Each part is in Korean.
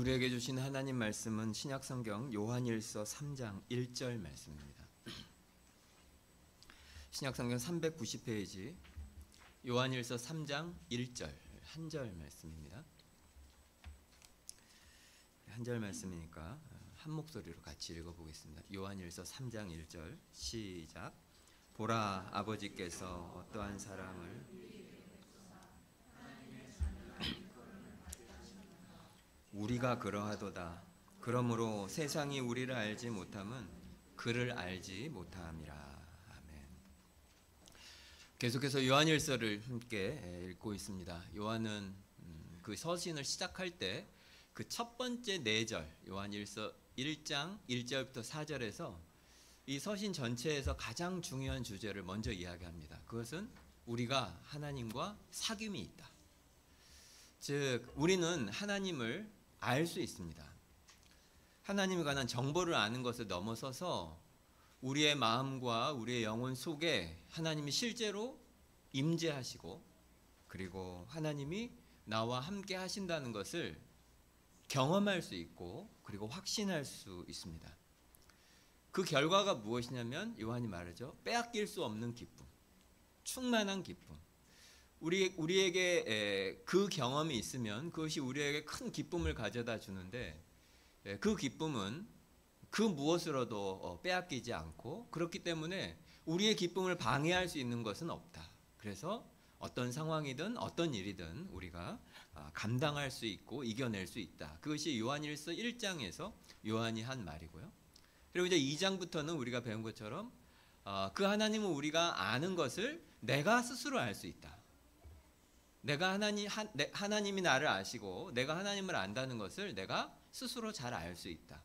우리에게 주신 하나님 말씀은 신약성경 요한일서 3장 1절 말씀입니다. 신약성경 390페이지 요한일서 3장 1절 한 절 말씀입니다. 한 절 말씀이니까 한 목소리로 같이 읽어보겠습니다. 요한일서 3장 1절 시작. 보라, 아버지께서 어떠한 사랑을 우리가 그러하도다. 그러므로 세상이 우리를 알지 못함은 그를 알지 못함이라. 아멘. 계속해서 요한일서를 함께 읽고 있습니다. 요한은 그 서신을 시작할 때 그 첫 번째 4절 요한일서 1장 1절부터 4절에서 이 서신 전체에서 가장 중요한 주제를 먼저 이야기합니다. 그것은 우리가 하나님과 사귐이 있다. 즉 우리는 하나님을 알 수 있습니다. 하나님에 관한 정보를 아는 것을 넘어서서 우리의 마음과 우리의 영혼 속에 하나님이 실제로 임재하시고 그리고 하나님이 나와 함께 하신다는 것을 경험할 수 있고 그리고 확신할 수 있습니다. 그 결과가 무엇이냐면 요한이 말하죠. 빼앗길 수 없는 기쁨, 충만한 기쁨. 우리에게 그 경험이 있으면 그것이 우리에게 큰 기쁨을 가져다 주는데 그 기쁨은 그 무엇으로도 빼앗기지 않고 그렇기 때문에 우리의 기쁨을 방해할 수 있는 것은 없다. 그래서 어떤 상황이든 어떤 일이든 우리가 감당할 수 있고 이겨낼 수 있다. 그것이 요한일서 1장에서 요한이 한 말이고요. 그리고 이제 2장부터는 우리가 배운 것처럼 그 하나님은 우리가 아는 것을 내가 스스로 알 수 있다. 내가 하나님이 나를 아시고 내가 하나님을 안다는 것을 내가 스스로 잘 알 수 있다.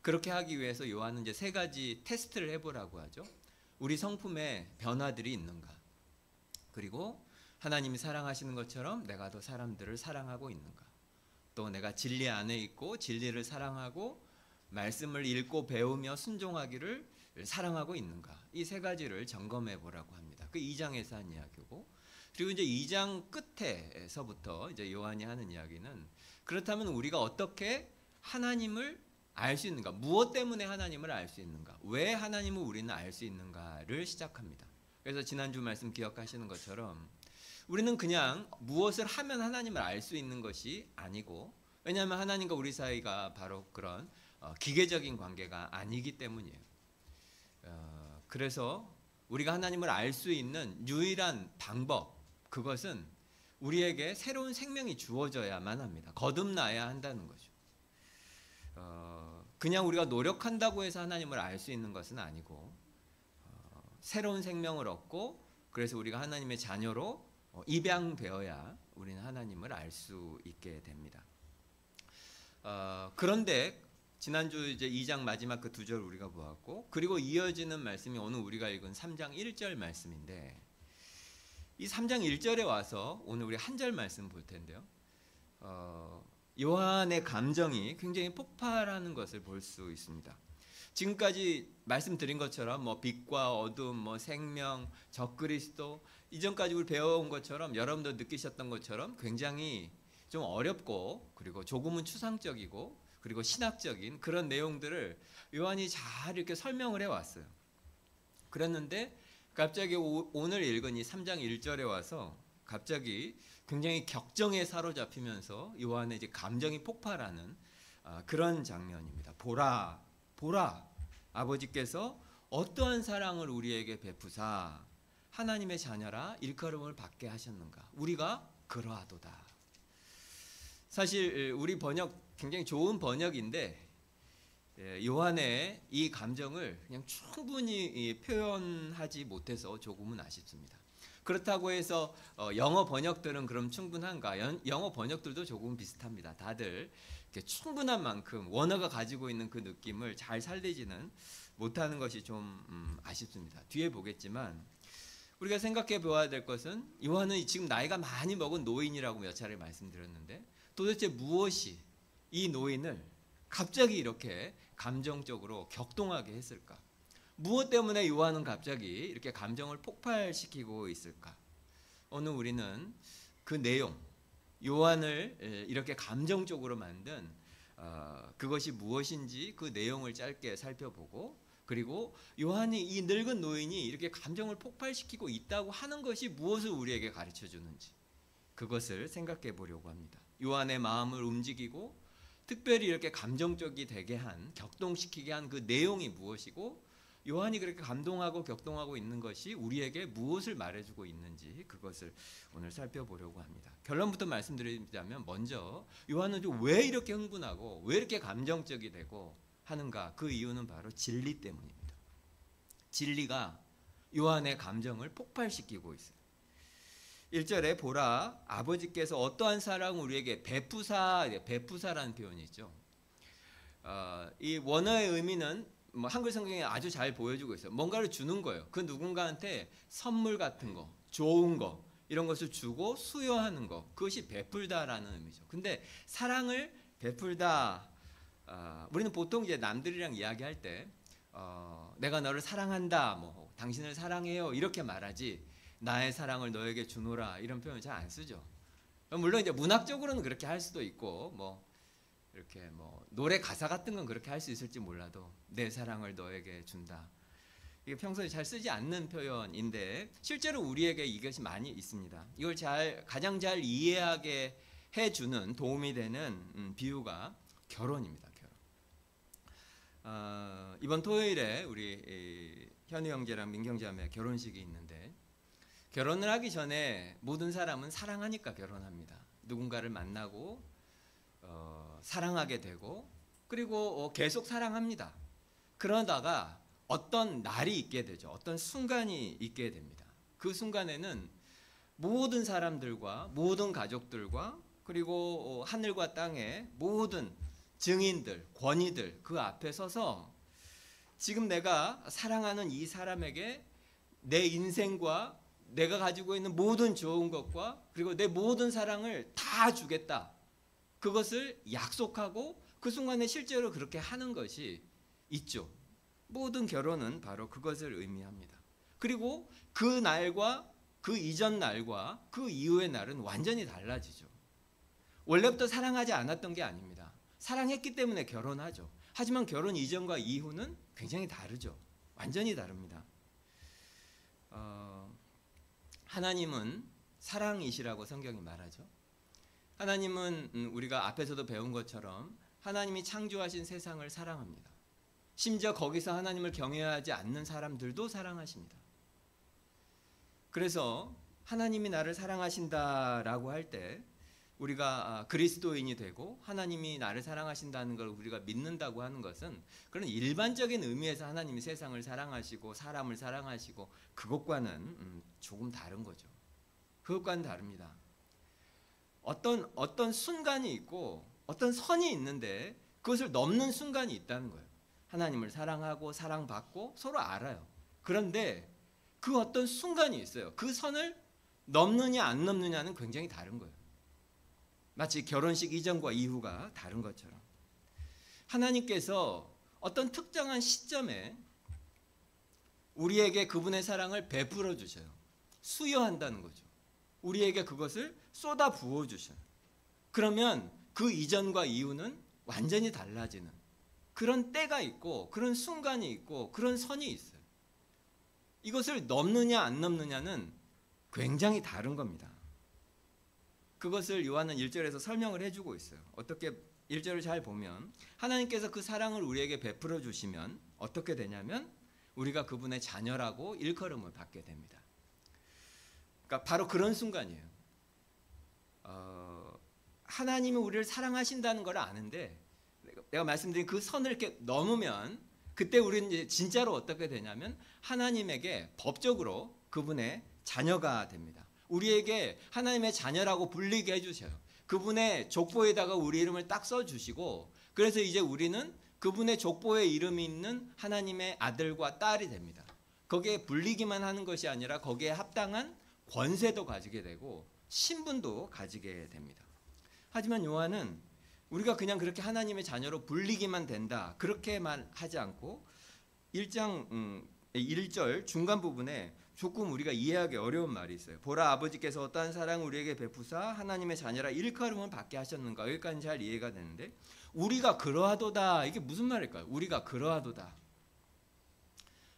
그렇게 하기 위해서 요한은 이제 3가지 테스트를 해보라고 하죠. 우리 성품에 변화들이 있는가? 그리고 하나님이 사랑하시는 것처럼 내가 더 사람들을 사랑하고 있는가? 또 내가 진리 안에 있고 진리를 사랑하고 말씀을 읽고 배우며 순종하기를 사랑하고 있는가? 이 3가지를 점검해 보라고 합니다. 그 2장에서 한 이야기고, 그리고 이제 2장 끝에서부터 이제 요한이 하는 이야기는 그렇다면 우리가 어떻게 하나님을 알 수 있는가? 무엇 때문에 하나님을 알 수 있는가? 왜 하나님을 우리는 알 수 있는가를 시작합니다. 그래서 지난주 말씀 기억하시는 것처럼 우리는 그냥 무엇을 하면 하나님을 알 수 있는 것이 아니고, 왜냐하면 하나님과 우리 사이가 바로 그런 기계적인 관계가 아니기 때문이에요. 그래서 우리가 하나님을 알 수 있는 유일한 방법, 그것은 우리에게 새로운 생명이 주어져야만 합니다. 거듭나야 한다는 거죠. 그냥 우리가 노력한다고 해서 하나님을 알 수 있는 것은 아니고 새로운 생명을 얻고 그래서 우리가 하나님의 자녀로 입양되어야 우리는 하나님을 알 수 있게 됩니다. 그런데 지난주 이제 2장 마지막 그 2절 우리가 보았고, 그리고 이어지는 말씀이 오늘 우리가 읽은 3장 1절 말씀인데, 이 3장 1절에 와서 오늘 우리 한 절 말씀 볼 텐데요. 요한의 감정이 굉장히 폭발하는 것을 볼 수 있습니다. 지금까지 말씀드린 것처럼 뭐 빛과 어둠, 뭐 생명, 적그리스도, 이전까지 우리 배워온 것처럼 여러분도 느끼셨던 것처럼 굉장히 좀 어렵고 그리고 조금은 추상적이고 그리고 신학적인 그런 내용들을 요한이 잘 이렇게 설명을 해왔어요. 그랬는데 갑자기 오늘 읽은 이 3장 1절에 와서 갑자기 굉장히 격정에 사로잡히면서 요한의 이제 감정이 폭발하는 그런 장면입니다. 보라, 보라, 아버지께서 어떠한 사랑을 우리에게 베푸사 하나님의 자녀라 일컬음을 받게 하셨는가? 우리가 그러하도다. 사실 우리 번역 굉장히 좋은 번역인데 요한의 이 감정을 그냥 충분히 표현하지 못해서 조금은 아쉽습니다. 그렇다고 해서 영어 번역들은 그럼 충분한가? 영어 번역들도 조금 비슷합니다. 다들 충분한 만큼 원어가 가지고 있는 그 느낌을 잘 살리지는 못하는 것이 좀 아쉽습니다. 뒤에 보겠지만 우리가 생각해 보아야 될 것은 요한은 지금 나이가 많이 먹은 노인이라고 몇 차례 말씀드렸는데 도대체 무엇이 이 노인을 갑자기 이렇게 감정적으로 격동하게 했을까? 무엇 때문에 요한은 갑자기 이렇게 감정을 폭발시키고 있을까? 오늘 우리는 그 내용, 요한을 이렇게 감정적으로 만든 그것이 무엇인지 그 내용을 짧게 살펴보고, 그리고 요한이 이 늙은 노인이 이렇게 감정을 폭발시키고 있다고 하는 것이 무엇을 우리에게 가르쳐 주는지 그것을 생각해 보려고 합니다. 요한의 마음을 움직이고 특별히 이렇게 감정적이 되게 한, 격동시키게 한 그 내용이 무엇이고, 요한이 그렇게 감동하고 격동하고 있는 것이 우리에게 무엇을 말해주고 있는지 그것을 오늘 살펴보려고 합니다. 결론부터 말씀드리자면, 먼저 요한은 왜 이렇게 흥분하고 왜 이렇게 감정적이 되고 하는가? 그 이유는 바로 진리 때문입니다. 진리가 요한의 감정을 폭발시키고 있어요. 1절에 보라, 아버지께서 어떠한 사랑을 우리에게 베푸사라는 표현이 있죠. 이 원어의 의미는 한글 성경에 아주 잘 보여주고 있어요. 뭔가를 주는 거예요. 그 누군가한테 선물 같은 거, 좋은 거, 이런 것을 주고 수여하는 거, 그것이 베풀다라는 의미죠. 근데 사랑을 베풀다, 우리는 보통 이제 남들이랑 이야기할 때 내가 너를 사랑한다, 뭐 당신을 사랑해요 이렇게 말하지, 나의 사랑을 너에게 주노라 이런 표현 잘 안 쓰죠. 물론 이제 문학적으로는 그렇게 할 수도 있고, 뭐 이렇게 뭐 노래 가사 같은 건 그렇게 할 수 있을지 몰라도 내 사랑을 너에게 준다, 이게 평소에 잘 쓰지 않는 표현인데 실제로 우리에게 이것이 많이 있습니다. 이걸 가장 잘 이해하게 해주는, 도움이 되는 비유가 결혼입니다. 이번 토요일에 우리 현우 형제랑 민경 자매 결혼식이 있는데, 결혼을 하기 전에 모든 사람은 사랑하니까 결혼합니다. 누군가를 만나고 사랑하게 되고, 그리고 계속 사랑합니다. 그러다가 어떤 날이 있게 되죠. 어떤 순간이 있게 됩니다. 그 순간에는 모든 사람들과 모든 가족들과 그리고 하늘과 땅의 모든 증인들, 권위들 그 앞에 서서 지금 내가 사랑하는 이 사람에게 내 인생과 내가 가지고 있는 모든 좋은 것과 그리고 내 모든 사랑을 다 주겠다, 그것을 약속하고 그 순간에 실제로 그렇게 하는 것이 있죠. 모든 결혼은 바로 그것을 의미합니다. 그리고 그 날과 그 이전 날과 그 이후의 날은 완전히 달라지죠. 원래부터 사랑하지 않았던 게 아닙니다. 사랑했기 때문에 결혼하죠. 하지만 결혼 이전과 이후는 굉장히 다르죠. 완전히 다릅니다. 하나님은 사랑이시라고 성경이 말하죠. 하나님은 우리가 앞에서도 배운 것처럼 하나님이 창조하신 세상을 사랑합니다. 심지어 거기서 하나님을 경외하지 않는 사람들도 사랑하십니다. 그래서 하나님이 나를 사랑하신다라고 할 때 우리가 그리스도인이 되고 하나님이 나를 사랑하신다는 걸 우리가 믿는다고 하는 것은 그런 일반적인 의미에서 하나님이 세상을 사랑하시고 사람을 사랑하시고 그것과는 조금 다른 거죠. 그것과는 다릅니다. 어떤 순간이 있고 어떤 선이 있는데 그것을 넘는 순간이 있다는 거예요. 하나님을 사랑하고 사랑받고 서로 알아요. 그런데 그 어떤 순간이 있어요. 그 선을 넘느냐 안 넘느냐는 굉장히 다른 거예요. 마치 결혼식 이전과 이후가 다른 것처럼 하나님께서 어떤 특정한 시점에 우리에게 그분의 사랑을 베풀어 주셔요. 수여한다는 거죠. 우리에게 그것을 쏟아 부어 주셔요. 그러면 그 이전과 이후는 완전히 달라지는 그런 때가 있고 그런 순간이 있고 그런 선이 있어요. 이것을 넘느냐 안 넘느냐는 굉장히 다른 겁니다. 그것을 요한은 1절에서 설명을 해주고 있어요. 어떻게 1절을 잘 보면 하나님께서 그 사랑을 우리에게 베풀어 주시면 어떻게 되냐면 우리가 그분의 자녀라고 일컬음을 받게 됩니다. 그러니까 바로 그런 순간이에요. 하나님이 우리를 사랑하신다는 걸 아는데 내가 말씀드린 그 선을 이렇게 넘으면 그때 우리는 이제 진짜로 어떻게 되냐면 하나님에게 법적으로 그분의 자녀가 됩니다. 우리에게 하나님의 자녀라고 불리게 해주셔요. 그분의 족보에다가 우리 이름을 딱 써주시고 그래서 이제 우리는 그분의 족보에 이름이 있는 하나님의 아들과 딸이 됩니다. 거기에 불리기만 하는 것이 아니라 거기에 합당한 권세도 가지게 되고 신분도 가지게 됩니다. 하지만 요한은 우리가 그냥 그렇게 하나님의 자녀로 불리기만 된다 그렇게만 하지 않고 1장 1절 중간 부분에 조금 우리가 이해하기 어려운 말이 있어요. 보라, 아버지께서 어떠한 사랑을 우리에게 베푸사 하나님의 자녀라 일컬음을 받게 하셨는가. 여기까지 잘 이해가 되는데, 우리가 그러하도다, 이게 무슨 말일까요? 우리가 그러하도다.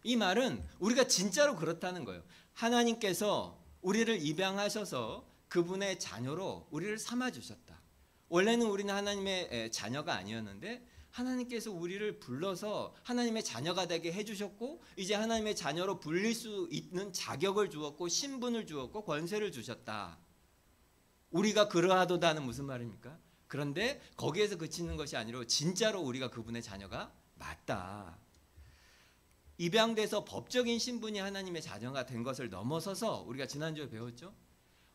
이 말은 우리가 진짜로 그렇다는 거예요. 하나님께서 우리를 입양하셔서 그분의 자녀로 우리를 삼아주셨다. 원래는 우리는 하나님의 자녀가 아니었는데 하나님께서 우리를 불러서 하나님의 자녀가 되게 해주셨고, 이제 하나님의 자녀로 불릴 수 있는 자격을 주었고, 신분을 주었고, 권세를 주셨다. 우리가 그러하도다는 무슨 말입니까? 그런데 거기에서 그치는 것이 아니라 진짜로 우리가 그분의 자녀가 맞다. 입양돼서 법적인 신분이 하나님의 자녀가 된 것을 넘어서서 우리가 지난주에 배웠죠.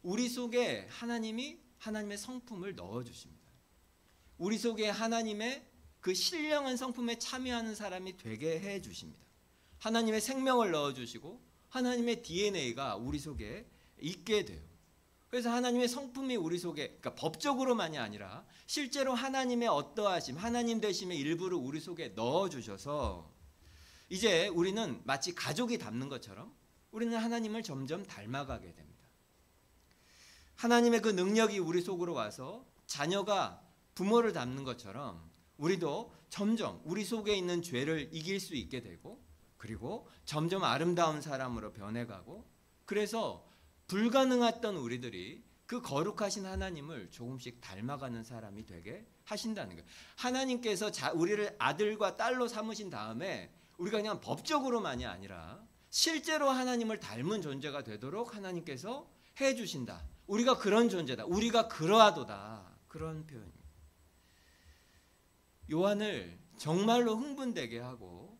우리 속에 하나님이 하나님의 성품을 넣어주십니다. 우리 속에 하나님의 그 신령한 성품에 참여하는 사람이 되게 해주십니다. 하나님의 생명을 넣어주시고 하나님의 DNA가 우리 속에 있게 돼요. 그래서 하나님의 성품이 우리 속에, 그러니까 법적으로만이 아니라 실제로 하나님의 어떠하심, 하나님 되심의 일부를 우리 속에 넣어주셔서 이제 우리는 마치 가족이 닮는 것처럼 우리는 하나님을 점점 닮아가게 됩니다. 하나님의 그 능력이 우리 속으로 와서 자녀가 부모를 닮는 것처럼 우리도 점점 우리 속에 있는 죄를 이길 수 있게 되고, 그리고 점점 아름다운 사람으로 변해가고, 그래서 불가능했던 우리들이 그 거룩하신 하나님을 조금씩 닮아가는 사람이 되게 하신다는 거예요. 하나님께서 우리를 아들과 딸로 삼으신 다음에 우리가 그냥 법적으로만이 아니라 실제로 하나님을 닮은 존재가 되도록 하나님께서 해주신다. 우리가 그런 존재다. 우리가 그러하도다. 그런 표현입니다. 요한을 정말로 흥분되게 하고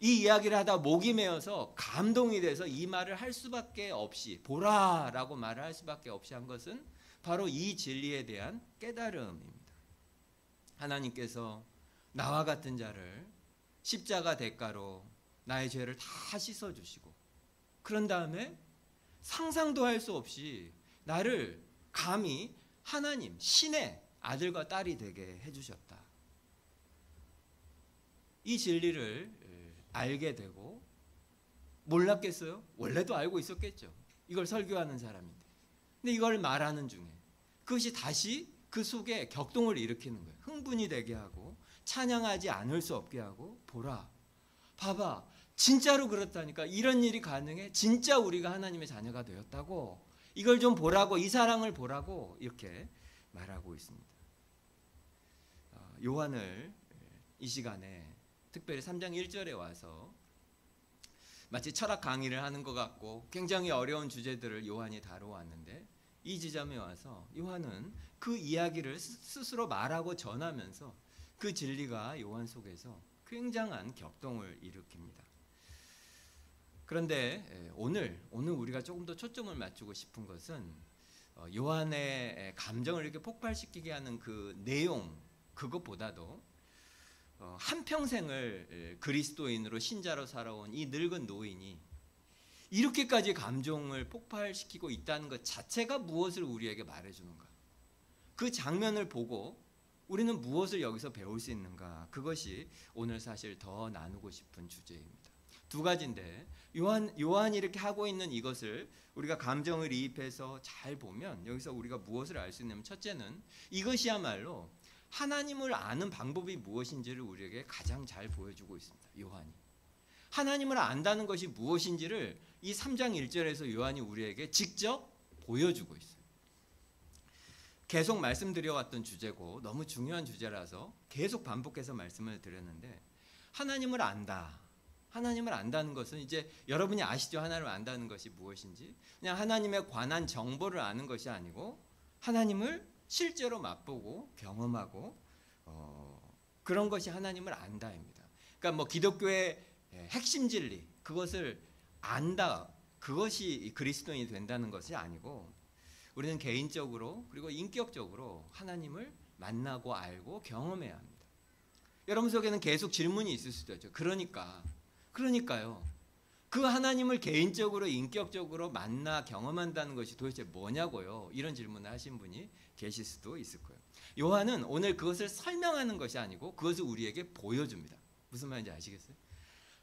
이 이야기를 하다 목이 메어서 감동이 돼서 이 말을 할 수밖에 없이, 보라라고 말을 할 수밖에 없이 한 것은 바로 이 진리에 대한 깨달음입니다. 하나님께서 나와 같은 자를 십자가 대가로 나의 죄를 다 씻어주시고, 그런 다음에 상상도 할 수 없이 나를 감히 하나님, 신의 아들과 딸이 되게 해주셨다. 이 진리를 알게 되고, 몰랐겠어요? 원래도 알고 있었겠죠. 이걸 설교하는 사람인데. 근데 이걸 말하는 중에 그것이 다시 그 속에 격동을 일으키는 거예요. 흥분이 되게 하고 찬양하지 않을 수 없게 하고, 보라, 봐봐, 진짜로 그렇다니까. 이런 일이 가능해? 진짜 우리가 하나님의 자녀가 되었다고. 이걸 좀 보라고, 이 사랑을 보라고, 이렇게 말하고 있습니다. 요한을 이 시간에 특별히 3장 1절에 와서 마치 철학 강의를 하는 것 같고 굉장히 어려운 주제들을 요한이 다뤄왔는데, 이 지점에 와서 요한은 그 이야기를 스스로 말하고 전하면서 그 진리가 요한 속에서 굉장한 격동을 일으킵니다. 그런데 오늘 우리가 조금 더 초점을 맞추고 싶은 것은 요한의 감정을 이렇게 폭발시키게 하는 그 내용, 그것보다도 한평생을 그리스도인으로 신자로 살아온 이 늙은 노인이 이렇게까지 감정을 폭발시키고 있다는 것 자체가 무엇을 우리에게 말해주는가, 그 장면을 보고 우리는 무엇을 여기서 배울 수 있는가, 그것이 오늘 사실 더 나누고 싶은 주제입니다. 두 가지인데, 요한이 이렇게 하고 있는 이것을 우리가 감정을 이입해서 잘 보면 여기서 우리가 무엇을 알 수 있냐면, 첫째는 이것이야말로 하나님을 아는 방법이 무엇인지를 우리에게 가장 잘 보여주고 있습니다. 요한이 하나님을 안다는 것이 무엇인지를 이 3장 1절에서 요한이 우리에게 직접 보여주고 있어요. 계속 말씀드려왔던 주제고 너무 중요한 주제라서 계속 반복해서 말씀을 드렸는데, 하나님을 안다. 하나님을 안다는 것은 이제 여러분이 아시죠? 하나님을 안다는 것이 무엇인지. 그냥 하나님에 관한 정보를 아는 것이 아니고 하나님을 실제로 맛보고 경험하고 그런 것이 하나님을 안다입니다. 그러니까 뭐 기독교의 핵심 진리, 그것을 안다, 그것이 그리스도인이 된다는 것이 아니고, 우리는 개인적으로 그리고 인격적으로 하나님을 만나고 알고 경험해야 합니다. 여러분 속에는 계속 질문이 있을 수도 있죠. 그러니까요. 그 하나님을 개인적으로 인격적으로 만나 경험한다는 것이 도대체 뭐냐고요. 이런 질문을 하신 분이 계실 수도 있을 거예요. 요한은 오늘 그것을 설명하는 것이 아니고 그것을 우리에게 보여줍니다. 무슨 말인지 아시겠어요?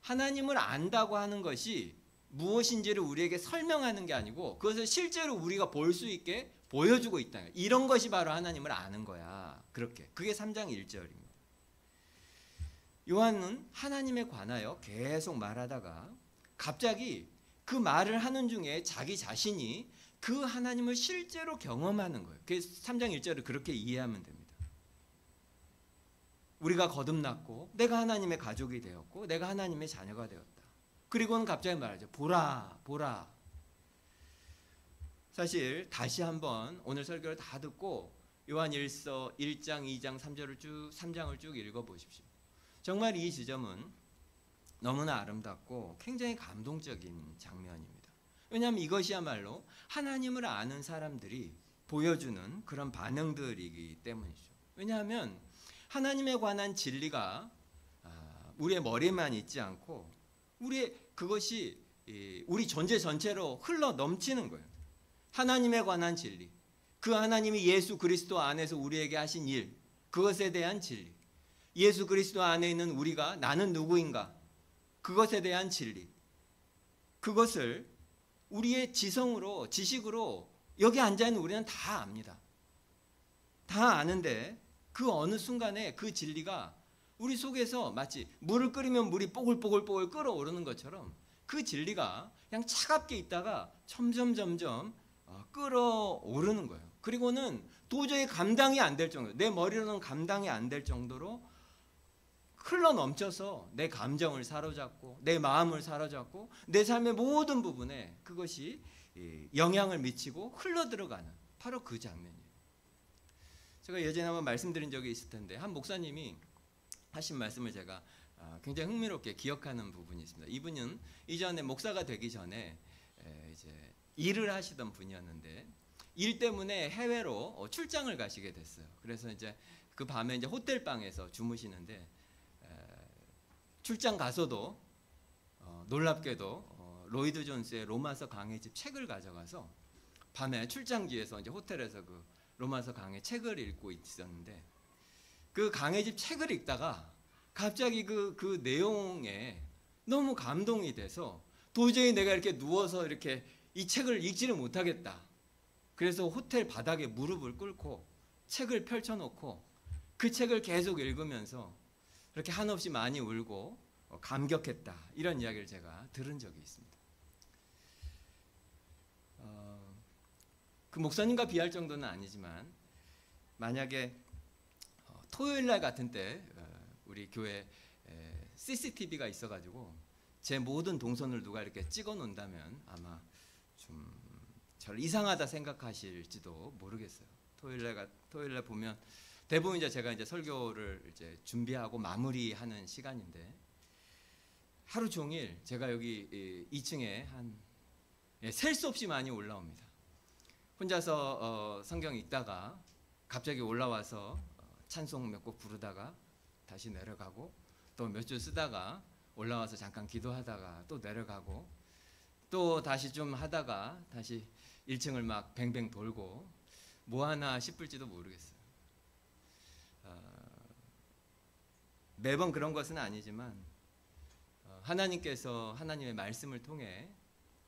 하나님을 안다고 하는 것이 무엇인지를 우리에게 설명하는 게 아니고 그것을 실제로 우리가 볼 수 있게 보여주고 있다. 이런 것이 바로 하나님을 아는 거야. 그렇게. 그게 3장 1절입니다. 요한은 하나님에 관하여 계속 말하다가 갑자기 그 말을 하는 중에 자기 자신이 그 하나님을 실제로 경험하는 거예요. 그래서 3장 1절을 그렇게 이해하면 됩니다. 우리가 거듭났고 내가 하나님의 가족이 되었고 내가 하나님의 자녀가 되었다. 그리고는 갑자기 말하죠. 보라, 보라. 사실 다시 한번 오늘 설교를 다 듣고 요한일서 1장, 2장, 3장을 쭉 읽어보십시오. 정말 이 지점은 너무나 아름답고 굉장히 감동적인 장면입니다. 왜냐하면 이것이야말로 하나님을 아는 사람들이 보여주는 그런 반응들이기 때문이죠. 왜냐하면 하나님에 관한 진리가 우리의 머리에만 있지 않고 그것이 우리 존재 전체로 흘러 넘치는 거예요. 하나님에 관한 진리, 그 하나님이 예수 그리스도 안에서 우리에게 하신 일, 그것에 대한 진리, 예수 그리스도 안에 있는 우리가 나는 누구인가, 그것에 대한 진리, 그것을 우리의 지성으로, 지식으로 여기 앉아있는 우리는 다 압니다. 다 아는데 그 어느 순간에 그 진리가 우리 속에서 마치 물을 끓이면 물이 뽀글뽀글뽀글 끓어오르는 것처럼 그 진리가 그냥 차갑게 있다가 점점 끓어오르는 거예요. 그리고는 도저히 감당이 안 될 정도, 내 머리로는 감당이 안 될 정도로 흘러 넘쳐서 내 감정을 사로잡고 내 마음을 사로잡고 내 삶의 모든 부분에 그것이 영향을 미치고 흘러 들어가는 바로 그 장면이에요. 제가 예전에 한번 말씀드린 적이 있을 텐데 한 목사님이 하신 말씀을 제가 굉장히 흥미롭게 기억하는 부분이 있습니다. 이분은 이전에 목사가 되기 전에 이제 일을 하시던 분이었는데 일 때문에 해외로 출장을 가시게 됐어요. 그래서 이제 그 밤에 이제 호텔 방에서 주무시는데 출장 가서도 놀랍게도 로이드 존스의 로마서 강해집 책을 가져가서 밤에 출장지에서 이제 호텔에서 그 로마서 강해 책을 읽고 있었는데 그 강해집 책을 읽다가 갑자기 그 내용에 너무 감동이 돼서 도저히 내가 이렇게 누워서 이렇게 이 책을 읽지를 못하겠다. 그래서 호텔 바닥에 무릎을 꿇고 책을 펼쳐놓고 그 책을 계속 읽으면서 그렇게 한없이 많이 울고 감격했다. 이런 이야기를 제가 들은 적이 있습니다. 그 목사님과 비할 정도는 아니지만 만약에 토요일날 같은 때 우리 교회 CCTV가 있어가지고 제 모든 동선을 누가 이렇게 찍어 놓는다면 아마 좀 저를 이상하다 생각하실지도 모르겠어요. 토요일날 보면 대부분 이제 제가 이제 설교를 이제 준비하고 마무리하는 시간인데 하루 종일 제가 여기 2층에 한 셀 수 없이 많이 올라옵니다. 혼자서 성경 읽다가 갑자기 올라와서 찬송 몇 곡 부르다가 다시 내려가고 또 몇 줄 쓰다가 올라와서 잠깐 기도하다가 또 내려가고 또 다시 좀 하다가 다시 1층을 막 뱅뱅 돌고 뭐 하나 싶을지도 모르겠어요. 매번 그런 것은 아니지만 하나님께서 하나님의 말씀을 통해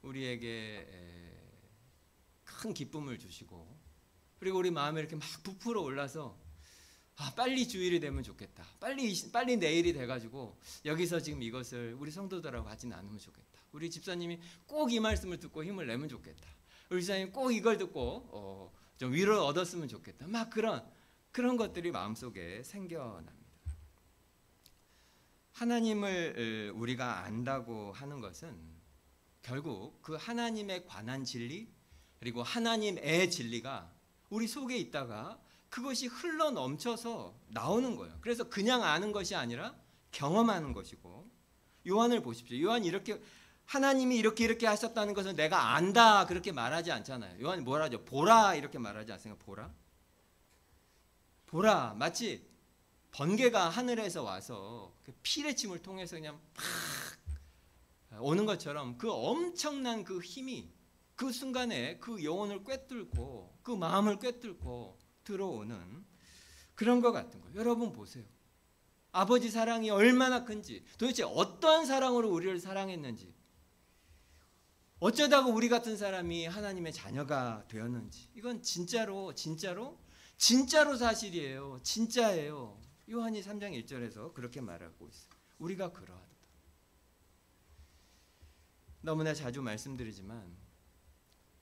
우리에게 큰 기쁨을 주시고 그리고 우리 마음에 이렇게 막 부풀어 올라서 빨리 주일이 되면 좋겠다. 빨리 내일이 돼가지고 여기서 지금 이것을 우리 성도들하고 같이 나누면 좋겠다. 우리 집사님이 꼭 이 말씀을 듣고 힘을 내면 좋겠다. 우리 집사님이 꼭 이걸 듣고 좀 위로를 얻었으면 좋겠다. 막 그런 것들이 마음속에 생겨납니다. 하나님을 우리가 안다고 하는 것은 결국 그 하나님에 관한 진리 그리고 하나님의 진리가 우리 속에 있다가 그것이 흘러 넘쳐서 나오는 거예요. 그래서 그냥 아는 것이 아니라 경험하는 것이고 요한을 보십시오. 요한이 이렇게 하나님이 이렇게 하셨다는 것은 내가 안다 그렇게 말하지 않잖아요. 요한이 뭐라 하죠? 보라 이렇게 말하지 않습니까? 보라 마치 번개가 하늘에서 와서 피레침을 통해서 그냥 팍 오는 것처럼 그 엄청난 그 힘이 그 순간에 그 영혼을 꿰뚫고 그 마음을 꿰뚫고 들어오는 그런 것 같은 거예요. 여러분 보세요. 아버지 사랑이 얼마나 큰지 도대체 어떠한 사랑으로 우리를 사랑했는지 어쩌다가 우리 같은 사람이 하나님의 자녀가 되었는지, 이건 진짜로 사실이에요. 진짜예요. 요한이 3장 1절에서 그렇게 말하고 있어요. 우리가 그러하다. 너무나 자주 말씀드리지만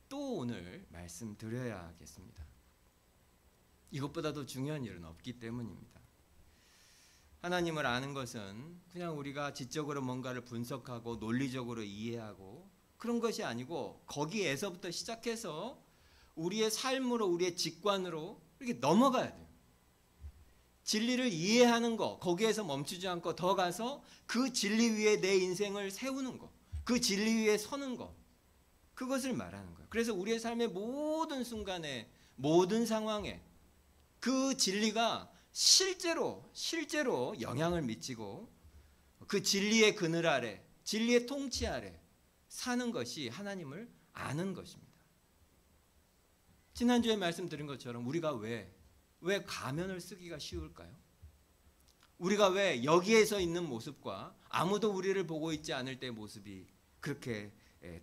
또 오늘 말씀드려야겠습니다. 이것보다도 중요한 일은 없기 때문입니다. 하나님을 아는 것은 그냥 우리가 지적으로 뭔가를 분석하고 논리적으로 이해하고 그런 것이 아니고, 거기에서부터 시작해서 우리의 삶으로, 우리의 직관으로 이렇게 넘어가야 돼요. 진리를 이해하는 것, 거기에서 멈추지 않고 더 가서 그 진리 위에 내 인생을 세우는 것, 그 진리 위에 서는 것, 그것을 말하는 거예요. 그래서 우리의 삶의 모든 순간에, 모든 상황에 그 진리가 실제로 영향을 미치고, 그 진리의 그늘 아래, 진리의 통치 아래 사는 것이 하나님을 아는 것입니다. 지난주에 말씀드린 것처럼 우리가 왜 가면을 쓰기가 쉬울까요? 우리가 왜 여기에서 있는 모습과 아무도 우리를 보고 있지 않을 때의 모습이 그렇게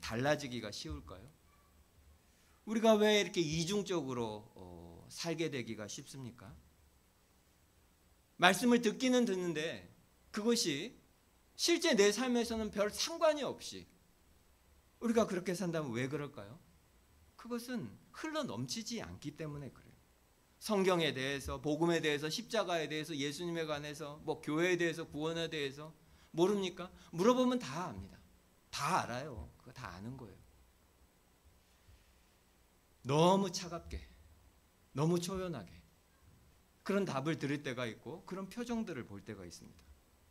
달라지기가 쉬울까요? 우리가 왜 이렇게 이중적으로 살게 되기가 쉽습니까? 말씀을 듣기는 듣는데 그것이 실제 내 삶에서는 별 상관이 없이 우리가 그렇게 산다면 왜 그럴까요? 그것은 흘러 넘치지 않기 때문에 그래요. 성경에 대해서, 복음에 대해서, 십자가에 대해서, 예수님에 관해서, 교회에 대해서, 구원에 대해서 모릅니까? 물어보면 다 압니다. 다 알아요. 그거 다 아는 거예요. 너무 차갑게, 너무 초연하게 그런 답을 들을 때가 있고 그런 표정들을 볼 때가 있습니다.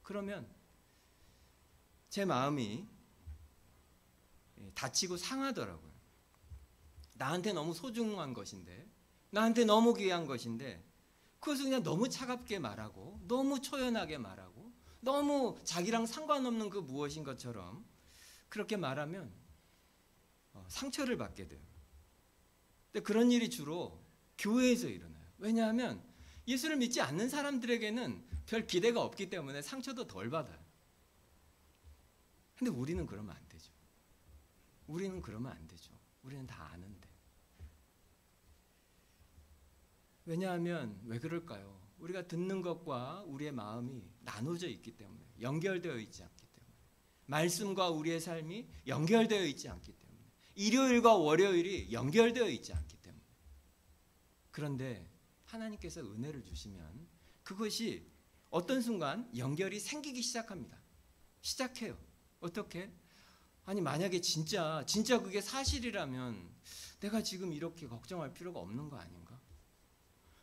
그러면 제 마음이 다치고 상하더라고요. 나한테 너무 소중한 것인데, 나한테 너무 귀한 것인데 그것을 그냥 너무 차갑게 말하고, 너무 초연하게 말하고, 너무 자기랑 상관없는 그 무엇인 것처럼 그렇게 말하면 상처를 받게 돼요. 근데 그런 일이 주로 교회에서 일어나요. 왜냐하면 예수를 믿지 않는 사람들에게는 별 기대가 없기 때문에 상처도 덜 받아요. 근데 우리는 그러면 안 되죠. 우리는 다 아는데. 왜냐하면 왜 그럴까요? 우리가 듣는 것과 우리의 마음이 나눠져 있기 때문에, 연결되어 있지 않기 때문에, 말씀과 우리의 삶이 연결되어 있지 않기 때문에, 일요일과 월요일이 연결되어 있지 않기 때문에. 그런데 하나님께서 은혜를 주시면 그것이 어떤 순간 연결이 생기기 시작합니다. 시작해요. 어떻게? 아니, 만약에 진짜 그게 사실이라면 내가 지금 이렇게 걱정할 필요가 없는 거 아닌가?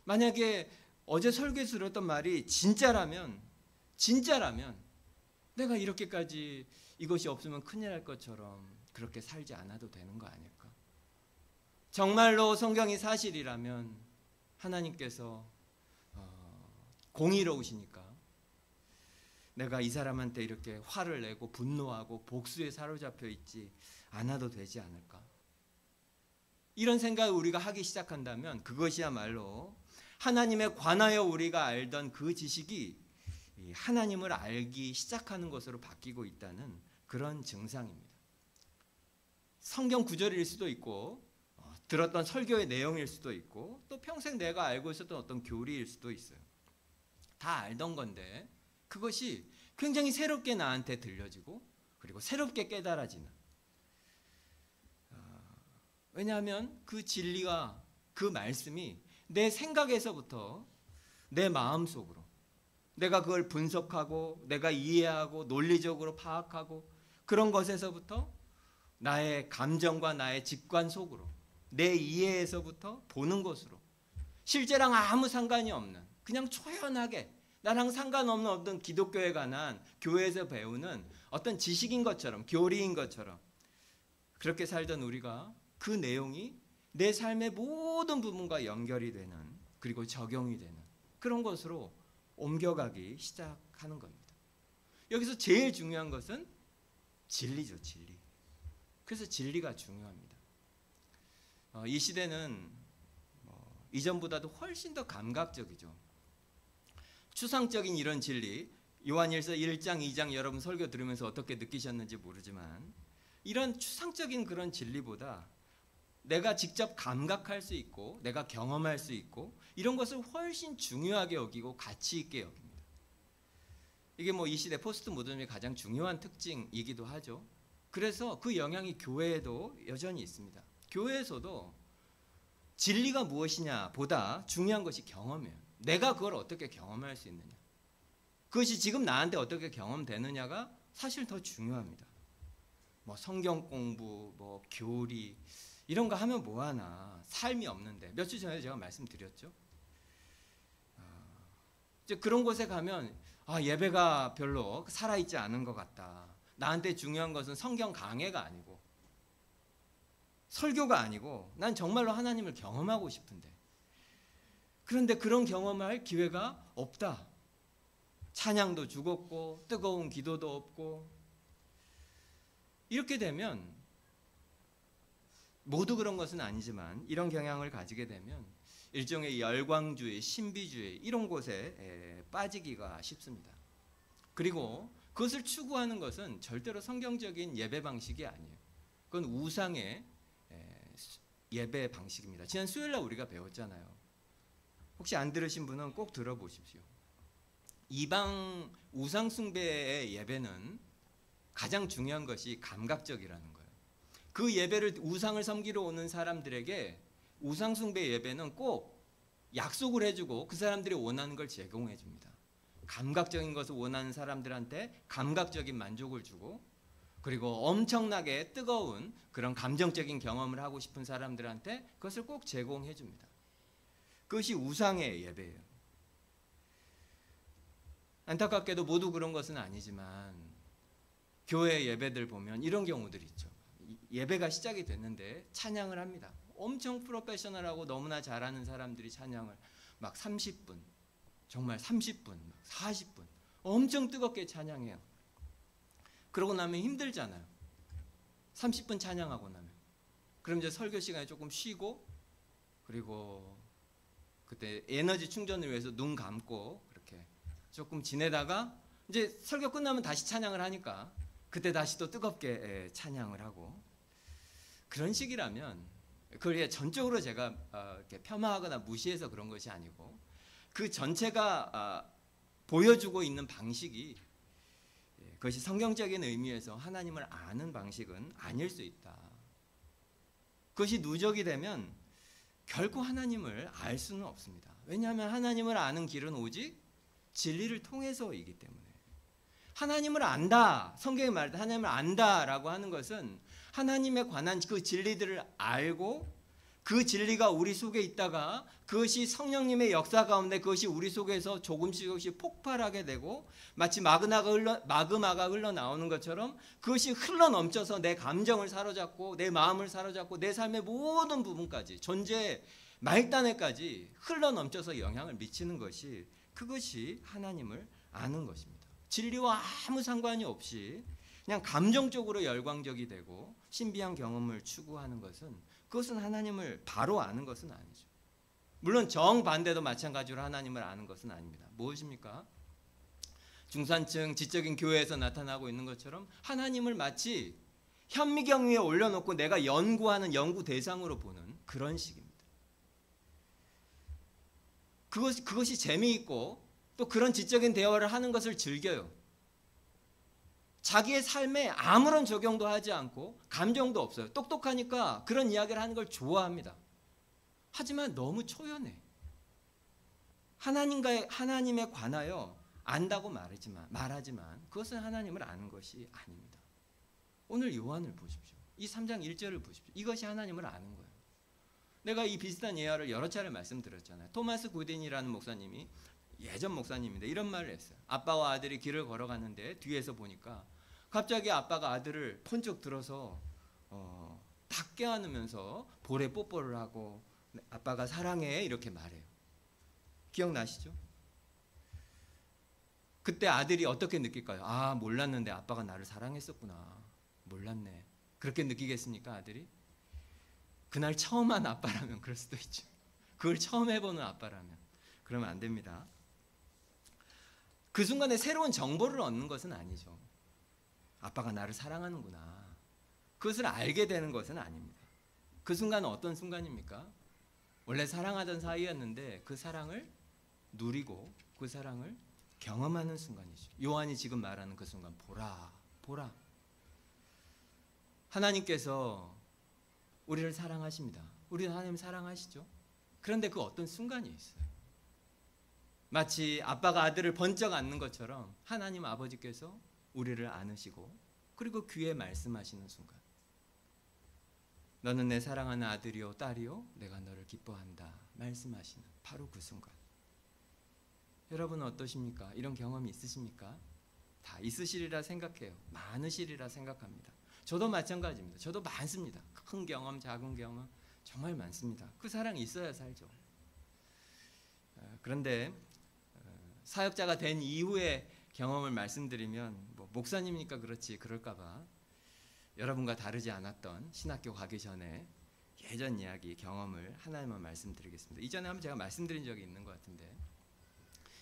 만약에 어제 설교에서 들었던 말이 진짜라면 내가 이렇게까지 이것이 없으면 큰일 날 것처럼 그렇게 살지 않아도 되는 거 아닐까? 정말로 성경이 사실이라면 하나님께서 공의로우시니까 내가 이 사람한테 이렇게 화를 내고 분노하고 복수에 사로잡혀 있지 않아도 되지 않을까? 이런 생각을 우리가 하기 시작한다면 그것이야말로 하나님에 관하여 우리가 알던 그 지식이 하나님을 알기 시작하는 것으로 바뀌고 있다는 그런 증상입니다. 성경 구절일 수도 있고 들었던 설교의 내용일 수도 있고 또 평생 내가 알고 있었던 어떤 교리일 수도 있어요. 다 알던 건데 그것이 굉장히 새롭게 나한테 들려지고 그리고 새롭게 깨달아지는, 왜냐하면 그 진리가, 그 말씀이 내 생각에서부터 내 마음속으로 내가 그걸 분석하고 내가 이해하고 논리적으로 파악하고 그런 것에서부터 나의 감정과 나의 직관 속으로 내 이해에서부터 보는 것으로 실제랑 아무 상관이 없는 그냥 초연하게 나랑 상관없는 어떤 기독교에 관한 교회에서 배우는 어떤 지식인 것처럼 교리인 것처럼 그렇게 살던 우리가 그 내용이 내 삶의 모든 부분과 연결이 되는 그리고 적용이 되는 그런 것으로 옮겨가기 시작하는 겁니다. 여기서 제일 중요한 것은 진리죠. 진리. 그래서 진리가 중요합니다. 이 시대는 이전보다도 훨씬 더 감각적이죠. 추상적인 이런 진리, 요한일서 1장 2장 여러분 설교 들으면서 어떻게 느끼셨는지 모르지만 이런 추상적인 그런 진리보다 내가 직접 감각할 수 있고 내가 경험할 수 있고 이런 것을 훨씬 중요하게 여기고 가치 있게 여깁니다. 이게 뭐 이 시대 포스트 모더니즘의 가장 중요한 특징이기도 하죠. 그래서 그 영향이 교회에도 여전히 있습니다. 교회에서도 진리가 무엇이냐 보다 중요한 것이 경험이에요. 내가 그걸 어떻게 경험할 수 있느냐. 그것이 지금 나한테 어떻게 경험되느냐가 사실 더 중요합니다. 뭐 성경 공부, 뭐 교리 이런 거 하면 뭐하나 삶이 없는데 며칠 전에 제가 말씀드렸죠. 이제 그런 곳에 가면 예배가 별로 살아있지 않은 것 같다. 나한테 중요한 것은 성경 강해가 아니고 설교가 아니고 난 정말로 하나님을 경험하고 싶은데 그런데 그런 경험을 할 기회가 없다. 찬양도 죽었고 뜨거운 기도도 없고 이렇게 되면 모두 그런 것은 아니지만 이런 경향을 가지게 되면 일종의 열광주의, 신비주의 이런 곳에 빠지기가 쉽습니다. 그리고 그것을 추구하는 것은 절대로 성경적인 예배 방식이 아니에요. 그건 우상의 예배 방식입니다. 지난 수요일날 우리가 배웠잖아요. 혹시 안 들으신 분은 꼭 들어보십시오. 이방 우상 숭배의 예배는 가장 중요한 것이 감각적이라는 거예요. 그 예배를 우상을 섬기러 오는 사람들에게 우상 숭배 예배는 꼭 약속을 해주고 그 사람들이 원하는 걸 제공해 줍니다. 감각적인 것을 원하는 사람들한테 감각적인 만족을 주고 그리고 엄청나게 뜨거운 그런 감정적인 경험을 하고 싶은 사람들한테 그것을 꼭 제공해 줍니다. 그것이 우상의 예배예요. 안타깝게도 모두 그런 것은 아니지만 교회 예배들 보면 이런 경우들이 있죠. 예배가 시작이 됐는데 찬양을 합니다. 엄청 프로페셔널하고 너무나 잘하는 사람들이 찬양을 막 30분, 정말 30분, 40분 엄청 뜨겁게 찬양해요. 그러고 나면 힘들잖아요. 30분 찬양하고 나면. 그럼 이제 설교 시간에 조금 쉬고 그리고 그때 에너지 충전을 위해서 눈 감고 그렇게 조금 지내다가 이제 설교 끝나면 다시 찬양을 하니까 그때 다시 또 뜨겁게 찬양을 하고 그런 식이라면 그걸 전적으로 제가 이렇게 폄하하거나 무시해서 그런 것이 아니고 그 전체가 보여주고 있는 방식이 그것이 성경적인 의미에서 하나님을 아는 방식은 아닐 수 있다. 그것이 누적이 되면 결코 하나님을 알 수는 없습니다. 왜냐하면 하나님을 아는 길은 오직 진리를 통해서이기 때문에 하나님을 안다, 성경이 말할 때 하나님을 안다라고 하는 것은 하나님에 관한 그 진리들을 알고 그 진리가 우리 속에 있다가 그것이 성령님의 역사 가운데 그것이 우리 속에서 조금씩 폭발하게 되고 마치 마그마가 흘러나오는 것처럼 그것이 흘러넘쳐서 내 감정을 사로잡고 내 마음을 사로잡고 내 삶의 모든 부분까지 존재의 말단에까지 흘러넘쳐서 영향을 미치는 것이 그것이 하나님을 아는 것입니다. 진리와 아무 상관이 없이 그냥 감정적으로 열광적이 되고 신비한 경험을 추구하는 것은 그것은 하나님을 바로 아는 것은 아니죠. 물론 정반대도 마찬가지로 하나님을 아는 것은 아닙니다. 무엇입니까? 중산층 지적인 교회에서 나타나고 있는 것처럼 하나님을 마치 현미경 위에 올려놓고 내가 연구하는 연구 대상으로 보는 그런 식입니다. 그것이 재미있고 또 그런 지적인 대화를 하는 것을 즐겨요. 자기의 삶에 아무런 적용도 하지 않고 감정도 없어요. 똑똑하니까 그런 이야기를 하는 걸 좋아합니다. 하지만 너무 초연해. 하나님에 관하여 안다고 말하지만 그것은 하나님을 아는 것이 아닙니다. 오늘 요한을 보십시오. 이 3장 1절을 보십시오. 이것이 하나님을 아는 거예요. 내가 이 비슷한 예화를 여러 차례 말씀드렸잖아요. 토마스 구딘이라는 목사님이 예전 목사님인데 이런 말을 했어요. 아빠와 아들이 길을 걸어가는데 뒤에서 보니까 갑자기 아빠가 아들을 번쩍 들어서 탁 껴안으면서 볼에 뽀뽀를 하고 아빠가 사랑해 이렇게 말해요. 기억나시죠? 그때 아들이 어떻게 느낄까요? 아, 몰랐는데 아빠가 나를 사랑했었구나. 몰랐네. 그렇게 느끼겠습니까, 아들이? 그날 처음 한 아빠라면 그럴 수도 있죠. 그걸 처음 해보는 아빠라면 그러면 안 됩니다. 그 순간에 새로운 정보를 얻는 것은 아니죠. 아빠가 나를 사랑하는구나. 그것을 알게 되는 것은 아닙니다. 그 순간은 어떤 순간입니까? 원래 사랑하던 사이였는데 그 사랑을 누리고 그 사랑을 경험하는 순간이죠. 요한이 지금 말하는 그 순간, 보라, 보라. 하나님께서 우리를 사랑하십니다. 우리는 하나님 사랑하시죠. 그런데 그 어떤 순간이 있어요. 마치 아빠가 아들을 번쩍 안는 것처럼 하나님 아버지께서 우리를 안으시고 그리고 귀에 말씀하시는 순간, 너는 내 사랑하는 아들이요 딸이요 내가 너를 기뻐한다 말씀하시는 바로 그 순간. 여러분은 어떠십니까? 이런 경험이 있으십니까? 다 있으시리라 생각해요. 많으시리라 생각합니다. 저도 마찬가지입니다. 저도 많습니다. 큰 경험, 작은 경험 정말 많습니다. 그 사랑이 있어야 살죠. 그런데 사역자가 된 이후의 경험을 말씀드리면 목사님이니까 그렇지 그럴까 봐 여러분과 다르지 않았던 신학교 가기 전에 예전 이야기 경험을 하나만 말씀드리겠습니다. 이전에 한번 제가 말씀드린 적이 있는 것 같은데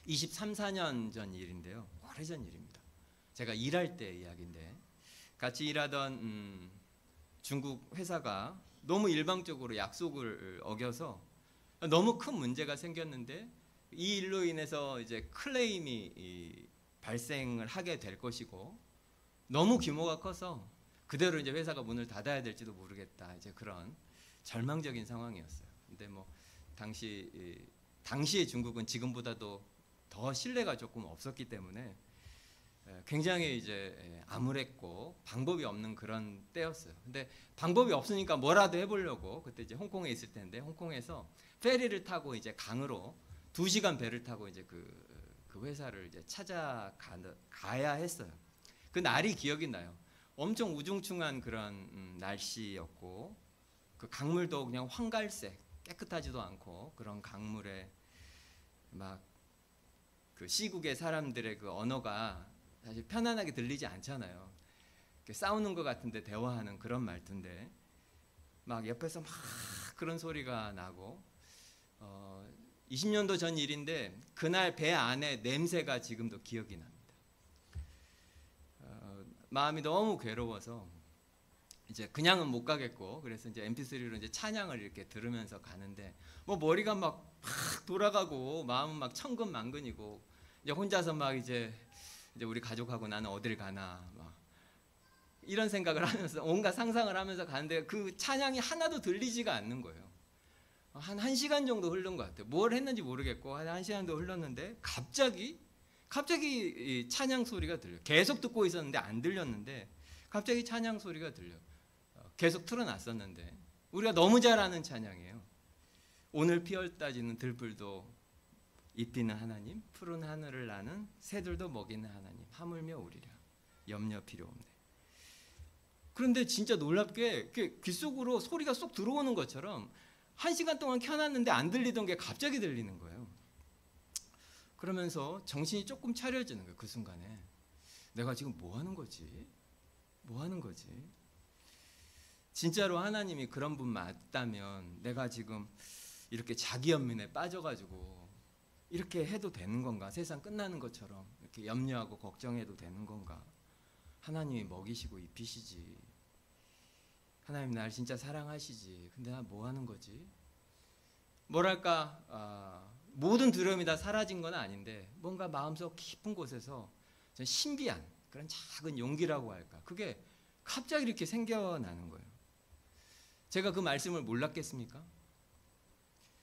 23, 4년 전 일인데요. 오래전 일입니다. 제가 일할 때 이야기인데 같이 일하던 중국 회사가 너무 일방적으로 약속을 어겨서 너무 큰 문제가 생겼는데 이 일로 인해서 이제 클레임이 발생을 하게 될 것이고 너무 규모가 커서 그대로 이제 회사가 문을 닫아야 될지도 모르겠다. 이제 그런 절망적인 상황이었어요. 근데 당시의 중국은 지금보다도 더 신뢰가 조금 없었기 때문에 굉장히 이제 암울했고 방법이 없는 그런 때였어요. 근데 방법이 없으니까 뭐라도 해보려고 그때 이제 홍콩에 있을 텐데 홍콩에서 페리를 타고 이제 강으로 2시간 배를 타고 이제 그 회사를 이제 찾아가야 했어요. 그 날이 기억이 나요. 엄청 우중충한 그런 날씨였고 그 강물도 그냥 황갈색 깨끗하지도 않고 그런 강물에 막 그 시국의 사람들의 그 언어가 사실 편안하게 들리지 않잖아요. 싸우는 것 같은데 대화하는 그런 말투인데 막 옆에서 막 그런 소리가 나고 20년도 전 일인데 그날 배 안에 냄새가 지금도 기억이 납니다. 마음이 너무 괴로워서 이제 그냥은 못 가겠고 그래서 이제 MP3로 이제 찬양을 이렇게 들으면서 가는데 머리가 막 돌아가고 마음은 막 천근만근이고 이제 혼자서 막 이제 우리 가족하고 나는 어딜 가나 막 이런 생각을 하면서 온갖 상상을 하면서 가는데 그 찬양이 하나도 들리지가 않는 거예요. 한 1시간 정도 흐른 것 같아요. 뭘 했는지 모르겠고 한 1시간 정도 흘렀는데 갑자기 이 찬양 소리가 들려요. 계속 듣고 있었는데 안 들렸는데 갑자기 찬양 소리가 들려요. 계속 틀어놨었는데 우리가 너무 잘 아는 찬양이에요. 오늘 피었다지는 들불도 입히는 하나님, 푸른 하늘을 나는 새들도 먹이는 하나님, 하물며 우리라 염려 필요 없네. 그런데 진짜 놀랍게 귀 속으로 소리가 쏙 들어오는 것처럼 1시간 동안 켜놨는데 안 들리던 게 갑자기 들리는 거예요. 그러면서 정신이 조금 차려지는 거예요. 그 순간에 내가 지금 뭐 하는 거지? 뭐 하는 거지? 진짜로 하나님이 그런 분 맞다면 내가 지금 이렇게 자기 연민에 빠져가지고 이렇게 해도 되는 건가? 세상 끝나는 것처럼 이렇게 염려하고 걱정해도 되는 건가? 하나님이 먹이시고 입히시지. 하나님 날 진짜 사랑하시지. 근데 나 뭐 하는 거지? 뭐랄까 모든 두려움이 다 사라진 건 아닌데 뭔가 마음속 깊은 곳에서 신비한 그런 작은 용기라고 할까? 그게 갑자기 이렇게 생겨나는 거예요. 제가 그 말씀을 몰랐겠습니까?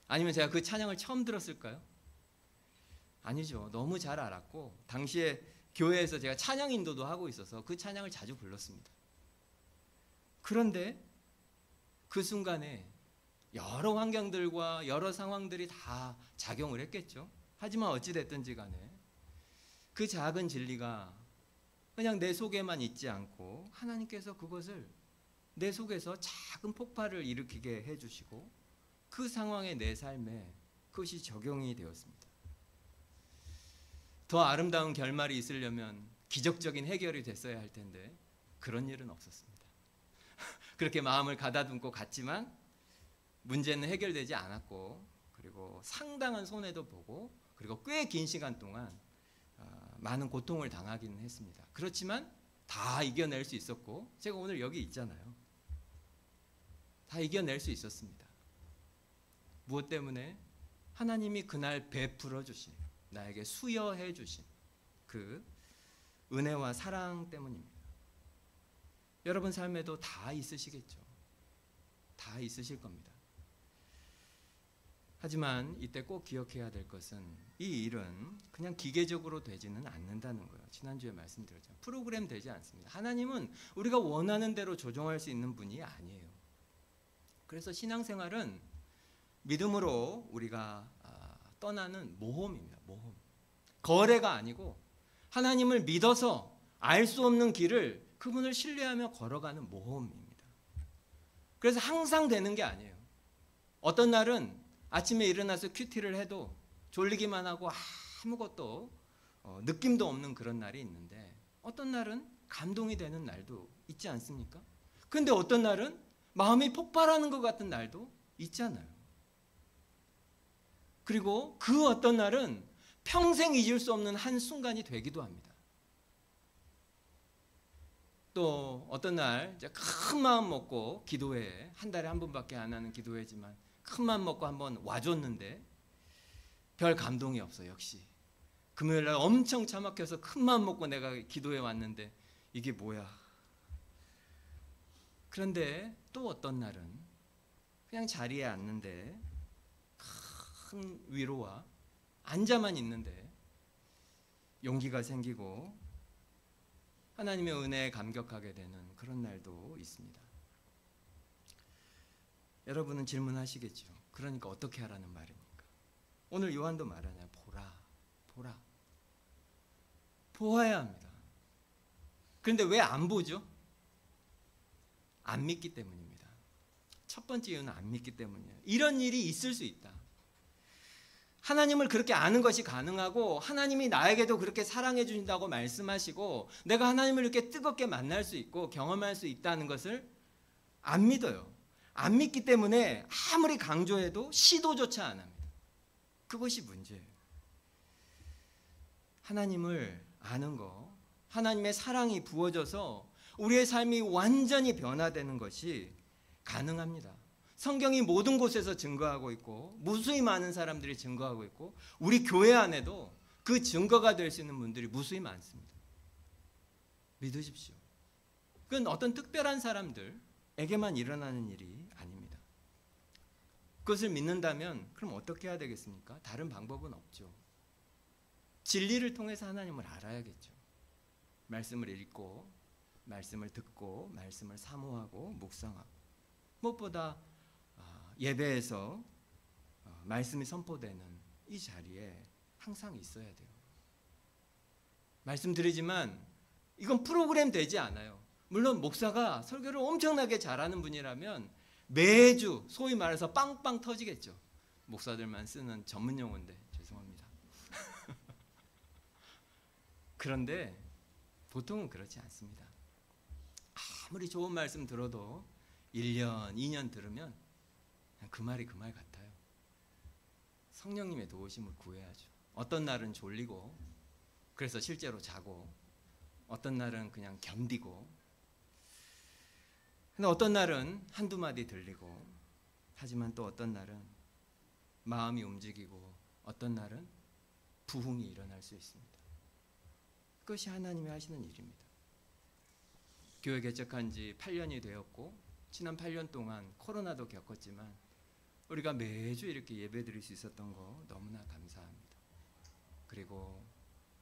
아니면 제가 그 찬양을 처음 들었을까요? 아니죠. 너무 잘 알았고 당시에 교회에서 제가 찬양 인도도 하고 있어서 그 찬양을 자주 불렀습니다. 그런데 그 순간에 여러 환경들과 여러 상황들이 다 작용을 했겠죠. 하지만 어찌됐든지 간에 그 작은 진리가 그냥 내 속에만 있지 않고 하나님께서 그것을 내 속에서 작은 폭발을 일으키게 해주시고 그 상황에 내 삶에 그것이 적용이 되었습니다. 더 아름다운 결말이 있으려면 기적적인 해결이 됐어야 할 텐데 그런 일은 없었습니다. 그렇게 마음을 가다듬고 갔지만 문제는 해결되지 않았고 그리고 상당한 손해도 보고 그리고 꽤 긴 시간 동안 많은 고통을 당하기는 했습니다. 그렇지만 다 이겨낼 수 있었고 제가 오늘 여기 있잖아요. 다 이겨낼 수 있었습니다. 무엇 때문에? 하나님이 그날 베풀어 주신, 나에게 수여해 주신 그 은혜와 사랑 때문입니다. 여러분 삶에도 다 있으시겠죠. 다 있으실 겁니다. 하지만 이때 꼭 기억해야 될 것은 이 일은 그냥 기계적으로 되지는 않는다는 거예요. 지난주에 말씀드렸잖아요. 프로그램 되지 않습니다. 하나님은 우리가 원하는 대로 조정할 수 있는 분이 아니에요. 그래서 신앙생활은 믿음으로 우리가 떠나는 모험입니다. 모험. 거래가 아니고 하나님을 믿어서 알 수 없는 길을 그분을 신뢰하며 걸어가는 모험입니다. 그래서 항상 되는 게 아니에요. 어떤 날은 아침에 일어나서 큐티를 해도 졸리기만 하고 아무것도 느낌도 없는 그런 날이 있는데, 어떤 날은 감동이 되는 날도 있지 않습니까? 근데 어떤 날은 마음이 폭발하는 것 같은 날도 있잖아요. 그리고 그 어떤 날은 평생 잊을 수 없는 한순간이 되기도 합니다. 또 어떤 날 큰 마음 먹고 기도회, 한 달에 한 번밖에 안 하는 기도회지만 큰 마음 먹고 한번 와줬는데 별 감동이 없어. 역시 금요일날 엄청 차 막혀서 큰 마음 먹고 내가 기도회 왔는데 이게 뭐야. 그런데 또 어떤 날은 그냥 자리에 앉는데 큰 위로와 앉아만 있는데 용기가 생기고 하나님의 은혜에 감격하게 되는 그런 날도 있습니다. 여러분은 질문하시겠죠. 그러니까 어떻게 하라는 말입니까? 오늘 요한도 말하냐. 보라. 보아야 합니다. 그런데 왜 안 보죠? 안 믿기 때문입니다. 첫 번째 이유는 안 믿기 때문이에요. 이런 일이 있을 수 있다. 하나님을 그렇게 아는 것이 가능하고 하나님이 나에게도 그렇게 사랑해 주신다고 말씀하시고 내가 하나님을 이렇게 뜨겁게 만날 수 있고 경험할 수 있다는 것을 안 믿어요. 안 믿기 때문에 아무리 강조해도 시도조차 안 합니다. 그것이 문제예요. 하나님을 아는 거, 하나님의 사랑이 부어져서 우리의 삶이 완전히 변화되는 것이 가능합니다. 성경이 모든 곳에서 증거하고 있고 무수히 많은 사람들이 증거하고 있고 우리 교회 안에도 그 증거가 될 수 있는 분들이 무수히 많습니다. 믿으십시오. 그건 어떤 특별한 사람들에게만 일어나는 일이 아닙니다. 그것을 믿는다면 그럼 어떻게 해야 되겠습니까? 다른 방법은 없죠. 진리를 통해서 하나님을 알아야겠죠. 말씀을 읽고 말씀을 듣고 말씀을 사모하고 묵상하고 무엇보다 예배에서 말씀이 선포되는 이 자리에 항상 있어야 돼요. 말씀드리지만 이건 프로그램 되지 않아요. 물론 목사가 설교를 엄청나게 잘하는 분이라면 매주 소위 말해서 빵빵 터지겠죠. 목사들만 쓰는 전문 용어인데 죄송합니다. 그런데 보통은 그렇지 않습니다. 아무리 좋은 말씀 들어도 1년, 2년 들으면 그냥 그 말이 그 말 같아요. 성령님의 도우심을 구해야죠. 어떤 날은 졸리고 그래서 실제로 자고 어떤 날은 그냥 견디고 근데 어떤 날은 한두 마디 들리고 하지만 또 어떤 날은 마음이 움직이고 어떤 날은 부흥이 일어날 수 있습니다. 그것이 하나님이 하시는 일입니다. 교회 개척한 지 8년이 되었고 지난 8년 동안 코로나도 겪었지만 우리가 매주 이렇게 예배드릴 수 있었던 거 너무나 감사합니다. 그리고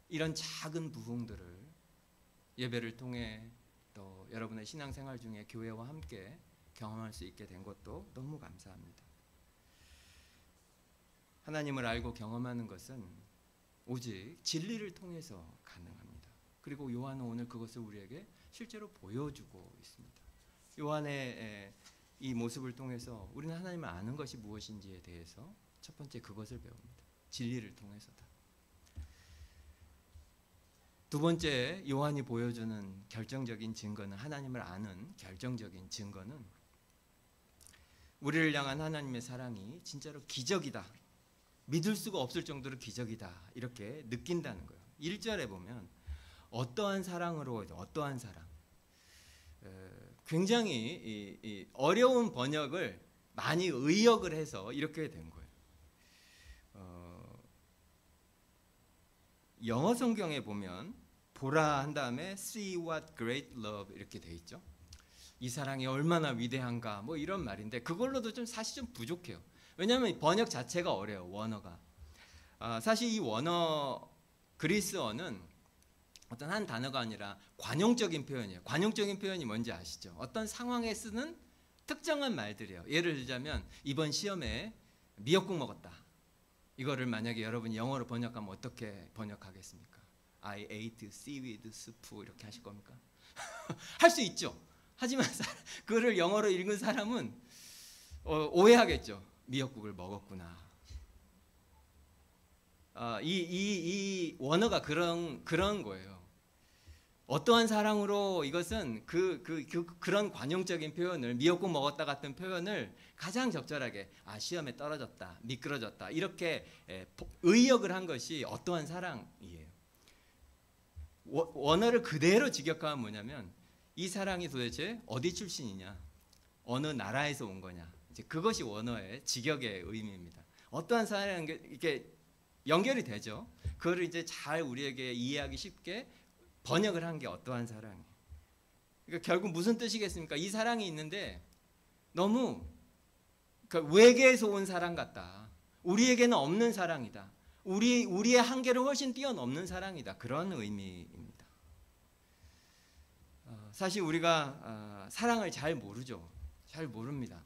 이런 작은 부흥들을 예배를 통해 또 여러분의 신앙생활 중에 교회와 함께 경험할 수 있게 된 것도 너무 감사합니다. 하나님을 알고 경험하는 것은 오직 진리를 통해서 가능합니다. 그리고 요한은 오늘 그것을 우리에게 실제로 보여주고 있습니다. 요한의 이 모습을 통해서 우리는 하나님을 아는 것이 무엇인지에 대해서 첫 번째 그것을 배웁니다. 진리를 통해서다. 두 번째 요한이 보여주는 결정적인 증거는 하나님을 아는 결정적인 증거는 우리를 향한 하나님의 사랑이 진짜로 기적이다. 믿을 수가 없을 정도로 기적이다. 이렇게 느낀다는 거예요. 1절에 보면 어떠한 사랑으로 어떠한 사랑 굉장히 이 어려운 번역을 많이 의역을 해서 이렇게 된 거예요. 영어 성경에 보면 보라 한 다음에 see what great love 이렇게 돼 있죠. 이 사랑이 얼마나 위대한가 뭐 이런 말인데 그걸로도 좀 사실 좀 부족해요. 왜냐하면 번역 자체가 어려요. 원어가. 사실 이 원어 그리스어는 어떤 한 단어가 아니라 관용적인 표현이에요. 관용적인 표현이 뭔지 아시죠? 어떤 상황에 쓰는 특정한 말들이에요. 예를 들자면 이번 시험에 미역국 먹었다. 이거를 만약에 여러분이 영어로 번역하면 어떻게 번역하겠습니까? I ate seaweed soup 이렇게 하실 겁니까? 할 수 있죠. 하지만 그거를 영어로 읽은 사람은 오해하겠죠. 미역국을 먹었구나. 이 원어가 그런 거예요. 어떠한 사랑으로 이것은 그런 관용적인 표현을 미역국 먹었다 같은 표현을 가장 적절하게 시험에 떨어졌다, 미끄러졌다 이렇게 의역을 한 것이 어떠한 사랑이에요. 원어를 그대로 직역하면 뭐냐면 이 사랑이 도대체 어디 출신이냐, 어느 나라에서 온 거냐, 이제 그것이 원어의 직역의 의미입니다. 어떠한 사랑이 이렇게 연결이 되죠. 그거를 이제 잘 우리에게 이해하기 쉽게 번역을 한 게 어떠한 사랑이에요. 그러니까 결국 무슨 뜻이겠습니까? 이 사랑이 있는데 너무 그러니까 외계에서 온 사랑 같다. 우리에게는 없는 사랑이다. 우리의 한계를 훨씬 뛰어넘는 사랑이다. 그런 의미입니다. 사실 우리가 사랑을 잘 모르죠. 잘 모릅니다.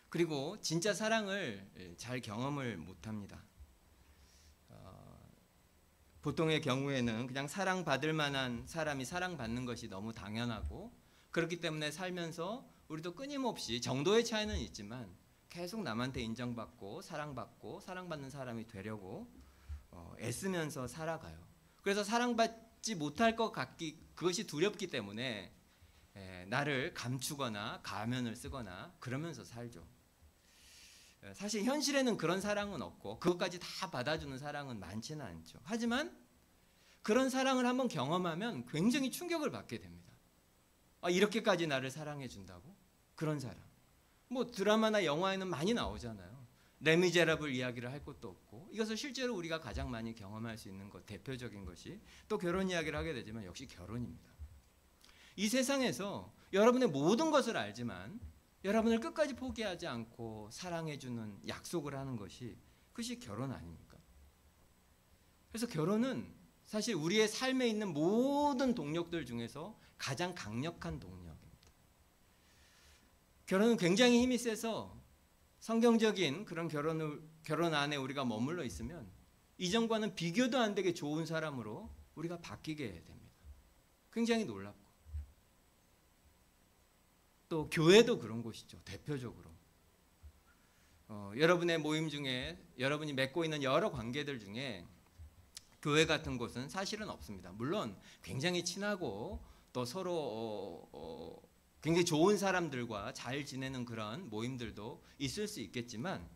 그리고 진짜 사랑을 잘 경험을 못합니다. 보통의 경우에는 그냥 사랑받을 만한 사람이 사랑받는 것이 너무 당연하고 그렇기 때문에 살면서 우리도 끊임없이 정도의 차이는 있지만 계속 남한테 인정받고 사랑받는 사람이 되려고 애쓰면서 살아가요. 그래서 사랑받지 못할 것 같기 그것이 두렵기 때문에 나를 감추거나 가면을 쓰거나 그러면서 살죠. 사실 현실에는 그런 사랑은 없고 그것까지 다 받아주는 사랑은 많지는 않죠. 하지만 그런 사랑을 한번 경험하면 굉장히 충격을 받게 됩니다. 이렇게까지 나를 사랑해 준다고? 그런 사랑. 뭐 드라마나 영화에는 많이 나오잖아요. 레미제라블 이야기를 할 것도 없고 이것을 실제로 우리가 가장 많이 경험할 수 있는 것 대표적인 것이 또 결혼 이야기를 하게 되지만 역시 결혼입니다. 이 세상에서 여러분의 모든 것을 알지만 여러분을 끝까지 포기하지 않고 사랑해주는 약속을 하는 것이 그것이 결혼 아닙니까? 그래서 결혼은 사실 우리의 삶에 있는 모든 동력들 중에서 가장 강력한 동력입니다. 결혼은 굉장히 힘이 세서 성경적인 그런 결혼 안에 우리가 머물러 있으면 이전과는 비교도 안 되게 좋은 사람으로 우리가 바뀌게 됩니다. 굉장히 놀랍고 또 교회도 그런 곳이죠. 대표적으로 여러분의 모임 중에 여러분이 맺고 있는 여러 관계들 중에 교회 같은 곳은 사실은 없습니다. 물론 굉장히 친하고 또 서로 굉장히 좋은 사람들과 잘 지내는 그런 모임들도 있을 수 있겠지만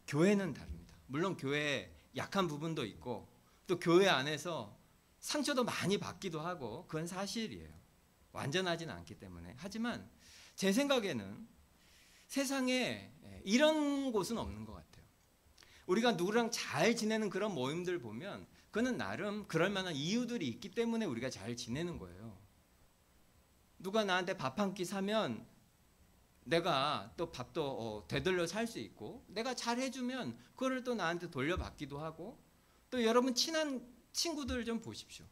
교회는 다릅니다. 물론 교회에 약한 부분도 있고 또 교회 안에서 상처도 많이 받기도 하고 그건 사실이에요. 완전하진 않기 때문에. 하지만 제 생각에는 세상에 이런 곳은 없는 것 같아요. 우리가 누구랑 잘 지내는 그런 모임들 보면 그는 나름 그럴 만한 이유들이 있기 때문에 우리가 잘 지내는 거예요. 누가 나한테 밥 한 끼 사면 내가 또 밥도 되돌려 살 수 있고 내가 잘 해주면 그거를 또 나한테 돌려받기도 하고 또 여러분 친한 친구들 좀 보십시오.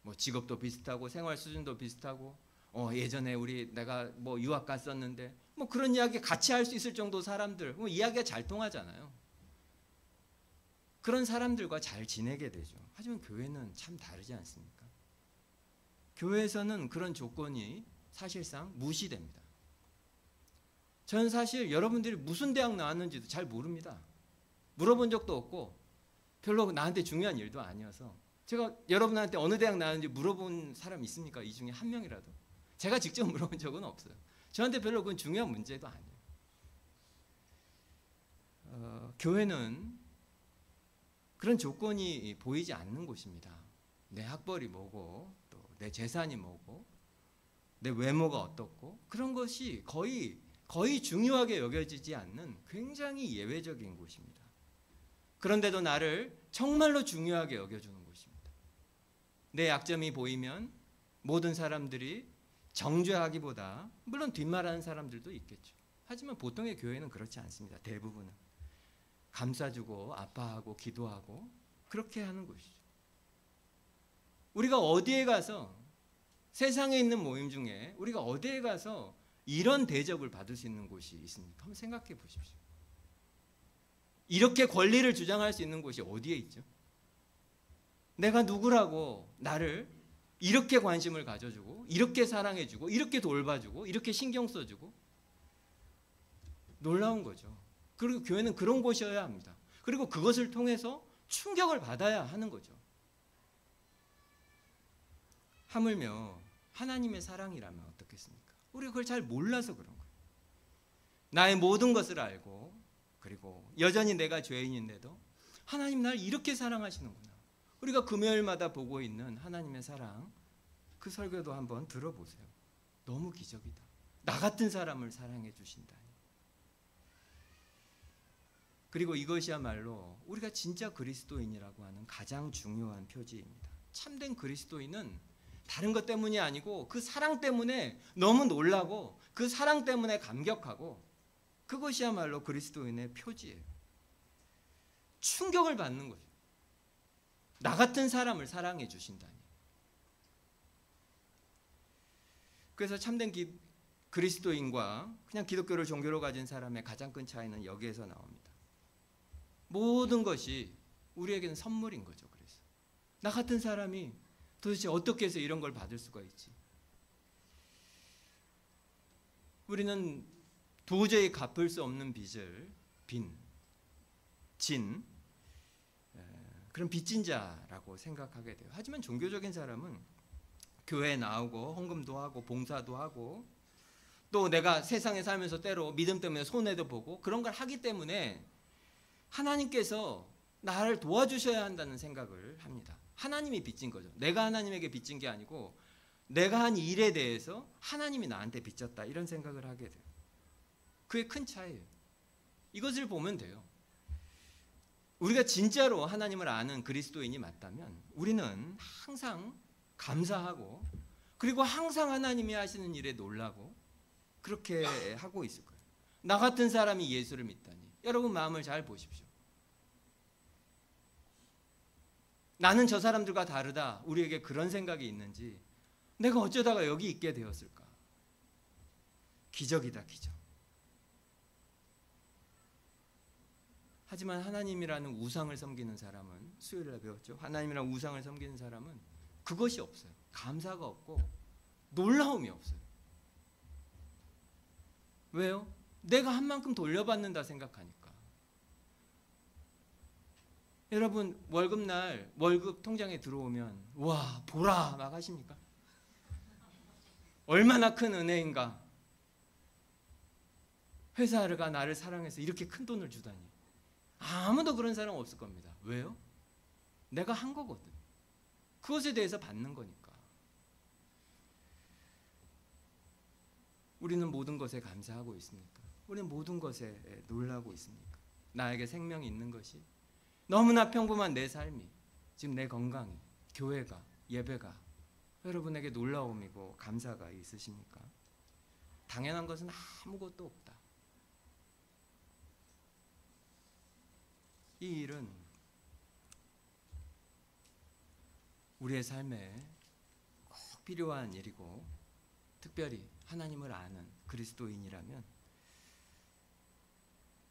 뭐 직업도 비슷하고 생활 수준도 비슷하고 예전에 내가 뭐 유학 갔었는데 뭐 그런 이야기 같이 할 수 있을 정도 사람들 뭐 이야기가 잘 통하잖아요. 그런 사람들과 잘 지내게 되죠. 하지만 교회는 참 다르지 않습니까? 교회에서는 그런 조건이 사실상 무시됩니다. 저는 사실 여러분들이 무슨 대학 나왔는지도 잘 모릅니다. 물어본 적도 없고 별로 나한테 중요한 일도 아니어서 제가 여러분한테 어느 대학 나왔는지 물어본 사람 있습니까? 이 중에 한 명이라도. 제가 직접 물어본 적은 없어요. 저한테 별로 그건 중요한 문제도 아니에요. 교회는 그런 조건이 보이지 않는 곳입니다. 내 학벌이 뭐고 또 내 재산이 뭐고 내 외모가 어떻고 그런 것이 거의 중요하게 여겨지지 않는 굉장히 예외적인 곳입니다. 그런데도 나를 정말로 중요하게 여겨주는 곳입니다. 내 약점이 보이면 모든 사람들이 정죄하기보다, 물론 뒷말하는 사람들도 있겠죠. 하지만 보통의 교회는 그렇지 않습니다. 대부분은 감싸주고 아파하고 기도하고 그렇게 하는 곳이죠. 우리가 어디에 가서, 세상에 있는 모임 중에 우리가 어디에 가서 이런 대접을 받을 수 있는 곳이 있습니까? 한번 생각해 보십시오. 이렇게 권리를 주장할 수 있는 곳이 어디에 있죠? 내가 누구라고 나를 이렇게 관심을 가져주고, 이렇게 사랑해주고, 이렇게 돌봐주고, 이렇게 신경 써주고, 놀라운 거죠. 그리고 교회는 그런 곳이어야 합니다. 그리고 그것을 통해서 충격을 받아야 하는 거죠. 하물며 하나님의 사랑이라면 어떻겠습니까? 우리가 그걸 잘 몰라서 그런 거예요. 나의 모든 것을 알고, 그리고 여전히 내가 죄인인데도 하나님 날 이렇게 사랑하시는구나. 우리가 금요일마다 보고 있는 하나님의 사랑, 그 설교도 한번 들어보세요. 너무 기적이다. 나 같은 사람을 사랑해 주신다니. 그리고 이것이야말로 우리가 진짜 그리스도인이라고 하는 가장 중요한 표지입니다. 참된 그리스도인은 다른 것 때문이 아니고 그 사랑 때문에 너무 놀라고, 그 사랑 때문에 감격하고, 그것이야말로 그리스도인의 표지예요. 충격을 받는 거죠. 나 같은 사람을 사랑해 주신다니. 그래서 참된 그리스도인과 그냥 기독교를 종교로 가진 사람의 가장 큰 차이는 여기에서 나옵니다. 모든 것이 우리에게는 선물인 거죠. 그래서 나 같은 사람이 도대체 어떻게 해서 이런 걸 받을 수가 있지? 우리는 도저히 갚을 수 없는 빚을 그런 빚진 자라고 생각하게 돼요. 하지만 종교적인 사람은 교회에 나오고 헌금도 하고 봉사도 하고, 또 내가 세상에 살면서 때로 믿음 때문에 손해도 보고 그런 걸 하기 때문에 하나님께서 나를 도와주셔야 한다는 생각을 합니다. 하나님이 빚진 거죠. 내가 하나님에게 빚진 게 아니고 내가 한 일에 대해서 하나님이 나한테 빚졌다, 이런 생각을 하게 돼요. 그게 큰 차이예요. 이것을 보면 돼요. 우리가 진짜로 하나님을 아는 그리스도인이 맞다면 우리는 항상 감사하고, 그리고 항상 하나님이 하시는 일에 놀라고, 그렇게 하고 있을 거예요. 나 같은 사람이 예수를 믿다니. 여러분 마음을 잘 보십시오. 나는 저 사람들과 다르다, 우리에게 그런 생각이 있는지, 내가 어쩌다가 여기 있게 되었을까? 기적이다, 기적. 하지만 하나님이라는 우상을 섬기는 사람은, 수요일에 배웠죠. 하나님이라는 우상을 섬기는 사람은 그것이 없어요. 감사가 없고 놀라움이 없어요. 왜요? 내가 한 만큼 돌려받는다 생각하니까. 여러분 월급날 월급 통장에 들어오면 와 보라 막 하십니까? 얼마나 큰 은혜인가. 회사가 나를 사랑해서 이렇게 큰 돈을 주다니. 아무도 그런 사람 없을 겁니다. 왜요? 내가 한 거거든. 그것에 대해서 받는 거니까. 우리는 모든 것에 감사하고 있습니까? 우리는 모든 것에 놀라고 있습니까? 나에게 생명이 있는 것이, 너무나 평범한 내 삶이, 지금 내 건강이, 교회가, 예배가 여러분에게 놀라움이고 감사가 있으십니까? 당연한 것은 아무것도 없다. 이 일은 우리의 삶에 꼭 필요한 일이고, 특별히 하나님을 아는 그리스도인이라면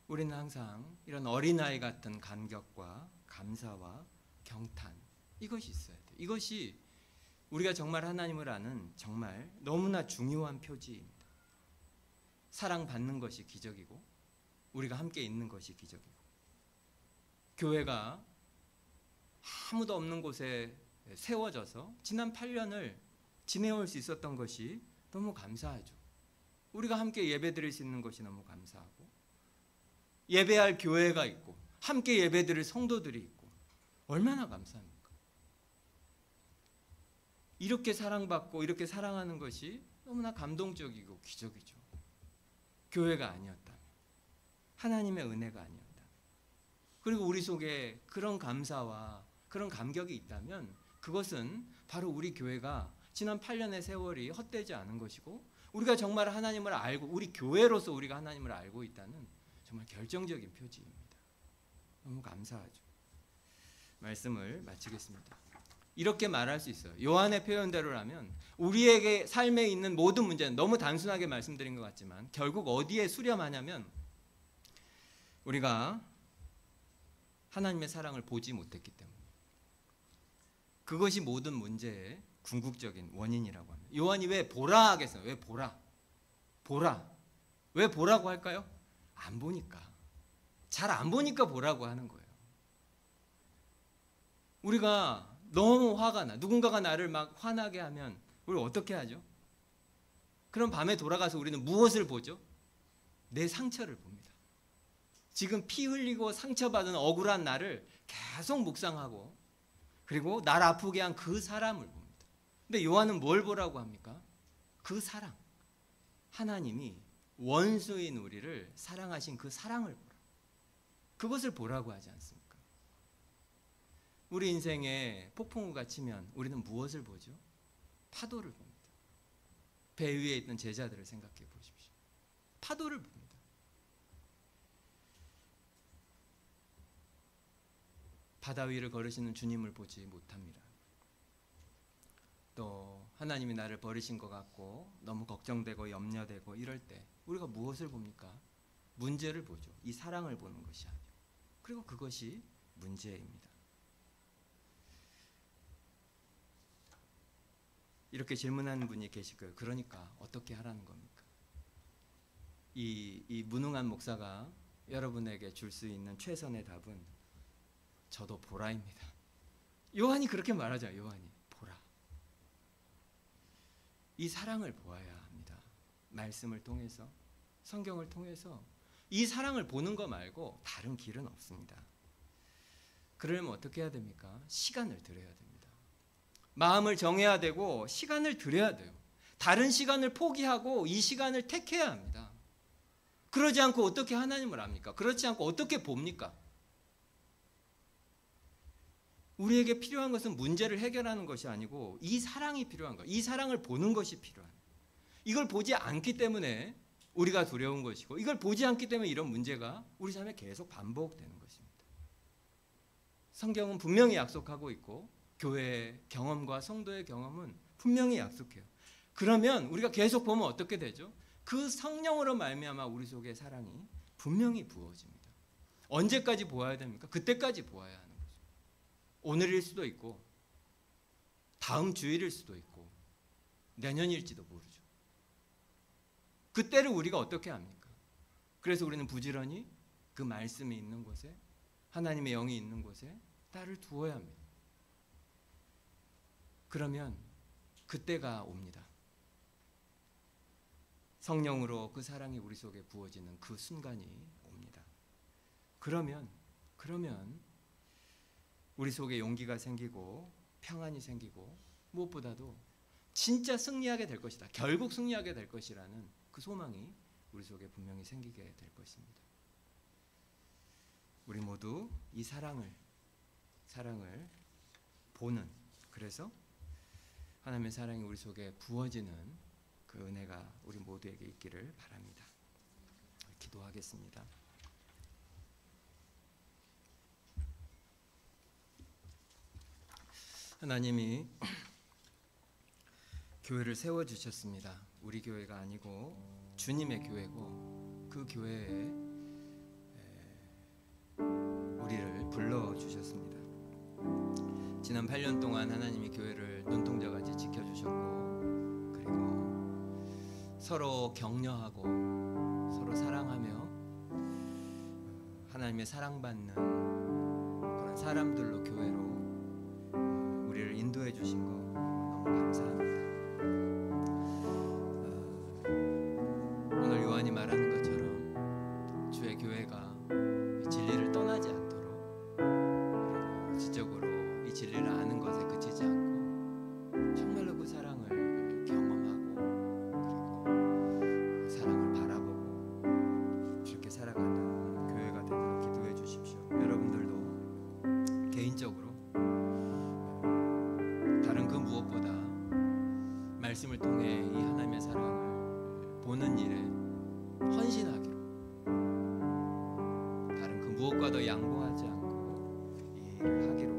우리는 항상 이런 어린아이 같은 감격과 감사와 경탄, 이것이 있어야 돼요. 이것이 우리가 정말 하나님을 아는 정말 너무나 중요한 표지입니다. 사랑받는 것이 기적이고, 우리가 함께 있는 것이 기적이고, 교회가 아무도 없는 곳에 세워져서 지난 8년을 지내올 수 있었던 것이 너무 감사하죠. 우리가 함께 예배드릴 수 있는 것이 너무 감사하고, 예배할 교회가 있고 함께 예배드릴 성도들이 있고 얼마나 감사합니까? 이렇게 사랑받고 이렇게 사랑하는 것이 너무나 감동적이고 기적이죠. 교회가 아니었다면, 하나님의 은혜가 아니었다면, 그리고 우리 속에 그런 감사와 그런 감격이 있다면 그것은 바로 우리 교회가 지난 8년의 세월이 헛되지 않은 것이고, 우리가 정말 하나님을 알고, 우리 교회로서 우리가 하나님을 알고 있다는 정말 결정적인 표지입니다. 너무 감사하죠. 말씀을 마치겠습니다. 이렇게 말할 수 있어요. 요한의 표현대로라면 우리에게 삶에 있는 모든 문제는, 너무 단순하게 말씀드린 것 같지만 결국 어디에 수렴하냐면 우리가 하나님의 사랑을 보지 못했기 때문에, 그것이 모든 문제의 궁극적인 원인이라고 합니다. 요한이 왜 보라 하겠어요? 왜 보라? 보라. 왜 보라고 할까요? 안 보니까. 잘 안 보니까 보라고 하는 거예요. 우리가 너무 화가 나, 누군가가 나를 막 화나게 하면 우리 어떻게 하죠? 그럼 밤에 돌아가서 우리는 무엇을 보죠? 내 상처를 봅니다. 지금 피 흘리고 상처받은 억울한 나를 계속 묵상하고, 그리고 날 아프게 한 그 사람을 봅니다. 근데 요한은 뭘 보라고 합니까? 그 사랑. 하나님이 원수인 우리를 사랑하신 그 사랑을 보라. 그것을 보라고 하지 않습니까? 우리 인생에 폭풍우가 치면 우리는 무엇을 보죠? 파도를 봅니다. 배 위에 있던 제자들을 생각해 보십시오. 파도를 봅니다. 바다 위를 걸으시는 주님을 보지 못합니다. 또 하나님이 나를 버리신 것 같고 너무 걱정되고 염려되고 이럴 때 우리가 무엇을 봅니까? 문제를 보죠. 이 사랑을 보는 것이 아니고. 그리고 그것이 문제입니다. 이렇게 질문하는 분이 계실 거예요. 그러니까 어떻게 하라는 겁니까? 이 무능한 목사가 여러분에게 줄 수 있는 최선의 답은 저도 보라입니다. 요한이 그렇게 말하죠. 요한이 보라. 이 사랑을 보아야 합니다. 말씀을 통해서, 성경을 통해서 이 사랑을 보는 거 말고 다른 길은 없습니다. 그러려면 어떻게 해야 됩니까? 시간을 들여야 됩니다. 마음을 정해야 되고 시간을 들여야 돼요. 다른 시간을 포기하고 이 시간을 택해야 합니다. 그러지 않고 어떻게 하나님을 압니까? 그렇지 않고 어떻게 봅니까? 우리에게 필요한 것은 문제를 해결하는 것이 아니고 이 사랑이 필요한 거예요. 이 사랑을 보는 것이 필요한 거예요. 이걸 보지 않기 때문에 우리가 두려운 것이고, 이걸 보지 않기 때문에 이런 문제가 우리 삶에 계속 반복되는 것입니다. 성경은 분명히 약속하고 있고 교회의 경험과 성도의 경험은 분명히 약속해요. 그러면 우리가 계속 보면 어떻게 되죠? 그 성령으로 말미암아 우리 속에 사랑이 분명히 부어집니다. 언제까지 보아야 됩니까? 그때까지 보아야 하는 거죠. 오늘일 수도 있고 다음 주일일 수도 있고 내년일지도 모르죠. 그때를 우리가 어떻게 합니까? 그래서 우리는 부지런히 그 말씀이 있는 곳에, 하나님의 영이 있는 곳에 나를 두어야 합니다. 그러면 그때가 옵니다. 성령으로 그 사랑이 우리 속에 부어지는 그 순간이 옵니다. 그러면 우리 속에 용기가 생기고 평안이 생기고 무엇보다도 진짜 승리하게 될 것이다. 결국 승리하게 될 것이라는 그 소망이 우리 속에 분명히 생기게 될 것입니다. 우리 모두 이 사랑을 보는, 그래서 하나님의 사랑이 우리 속에 부어지는 그 은혜가 우리 모두에게 있기를 바랍니다. 기도하겠습니다. 하나님이 교회를 세워주셨습니다. 우리 교회가 아니고 주님의 교회고, 그 교회에 우리를 불러주셨습니다. 지난 8년 동안 하나님이 교회를 눈동자같이 지켜주셨고, 그리고 서로 격려하고 서로 사랑하며 하나님의 사랑받는 그런 사람들로 교회로 우리를 인도해 주신 거 너무 감사합니다. 오늘 요한이 말하는 것처럼 주의 교회가 진리를 떠나지 않도록, 그리고 지적으로 이 진리를 아는 것에 그치지 않고 정말로 그 사랑을 경험하고 개인적으로 다른 그 무엇보다 말씀을 통해 이 하나님의 사랑을 보는 일에 헌신하기로, 다른 그 무엇과도 양보하지 않고 이 일을 하기로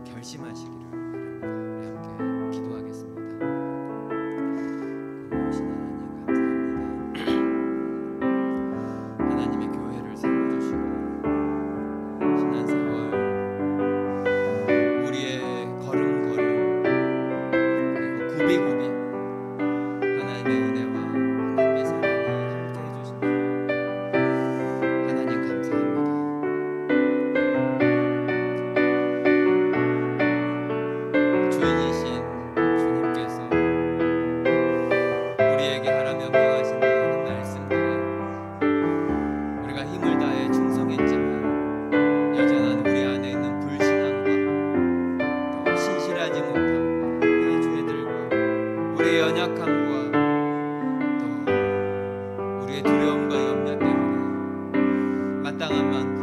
결심하시기를 바랍니다. 우리 함께 기도하겠습니다. 고마우신 하나님 감사합니다. 하나님의 교회를 세워주시고 지난 세월 우리의 걸음걸음 그리고 구비구비 하나님의 은혜와 하나님의 사랑이 함께 해주신 줄 하나님 감사합니다. 주인이신 주님께서 우리에게 하라며 명하신다는 말씀들에 우리가 힘을 다해 충성했지만 여전한 우리 안에 있는 불신앙과 또 신실하지 못함과 우리의 죄들과 우리의 연약함과 또 우리의 두려움과 염려 때문에 마땅한 만큼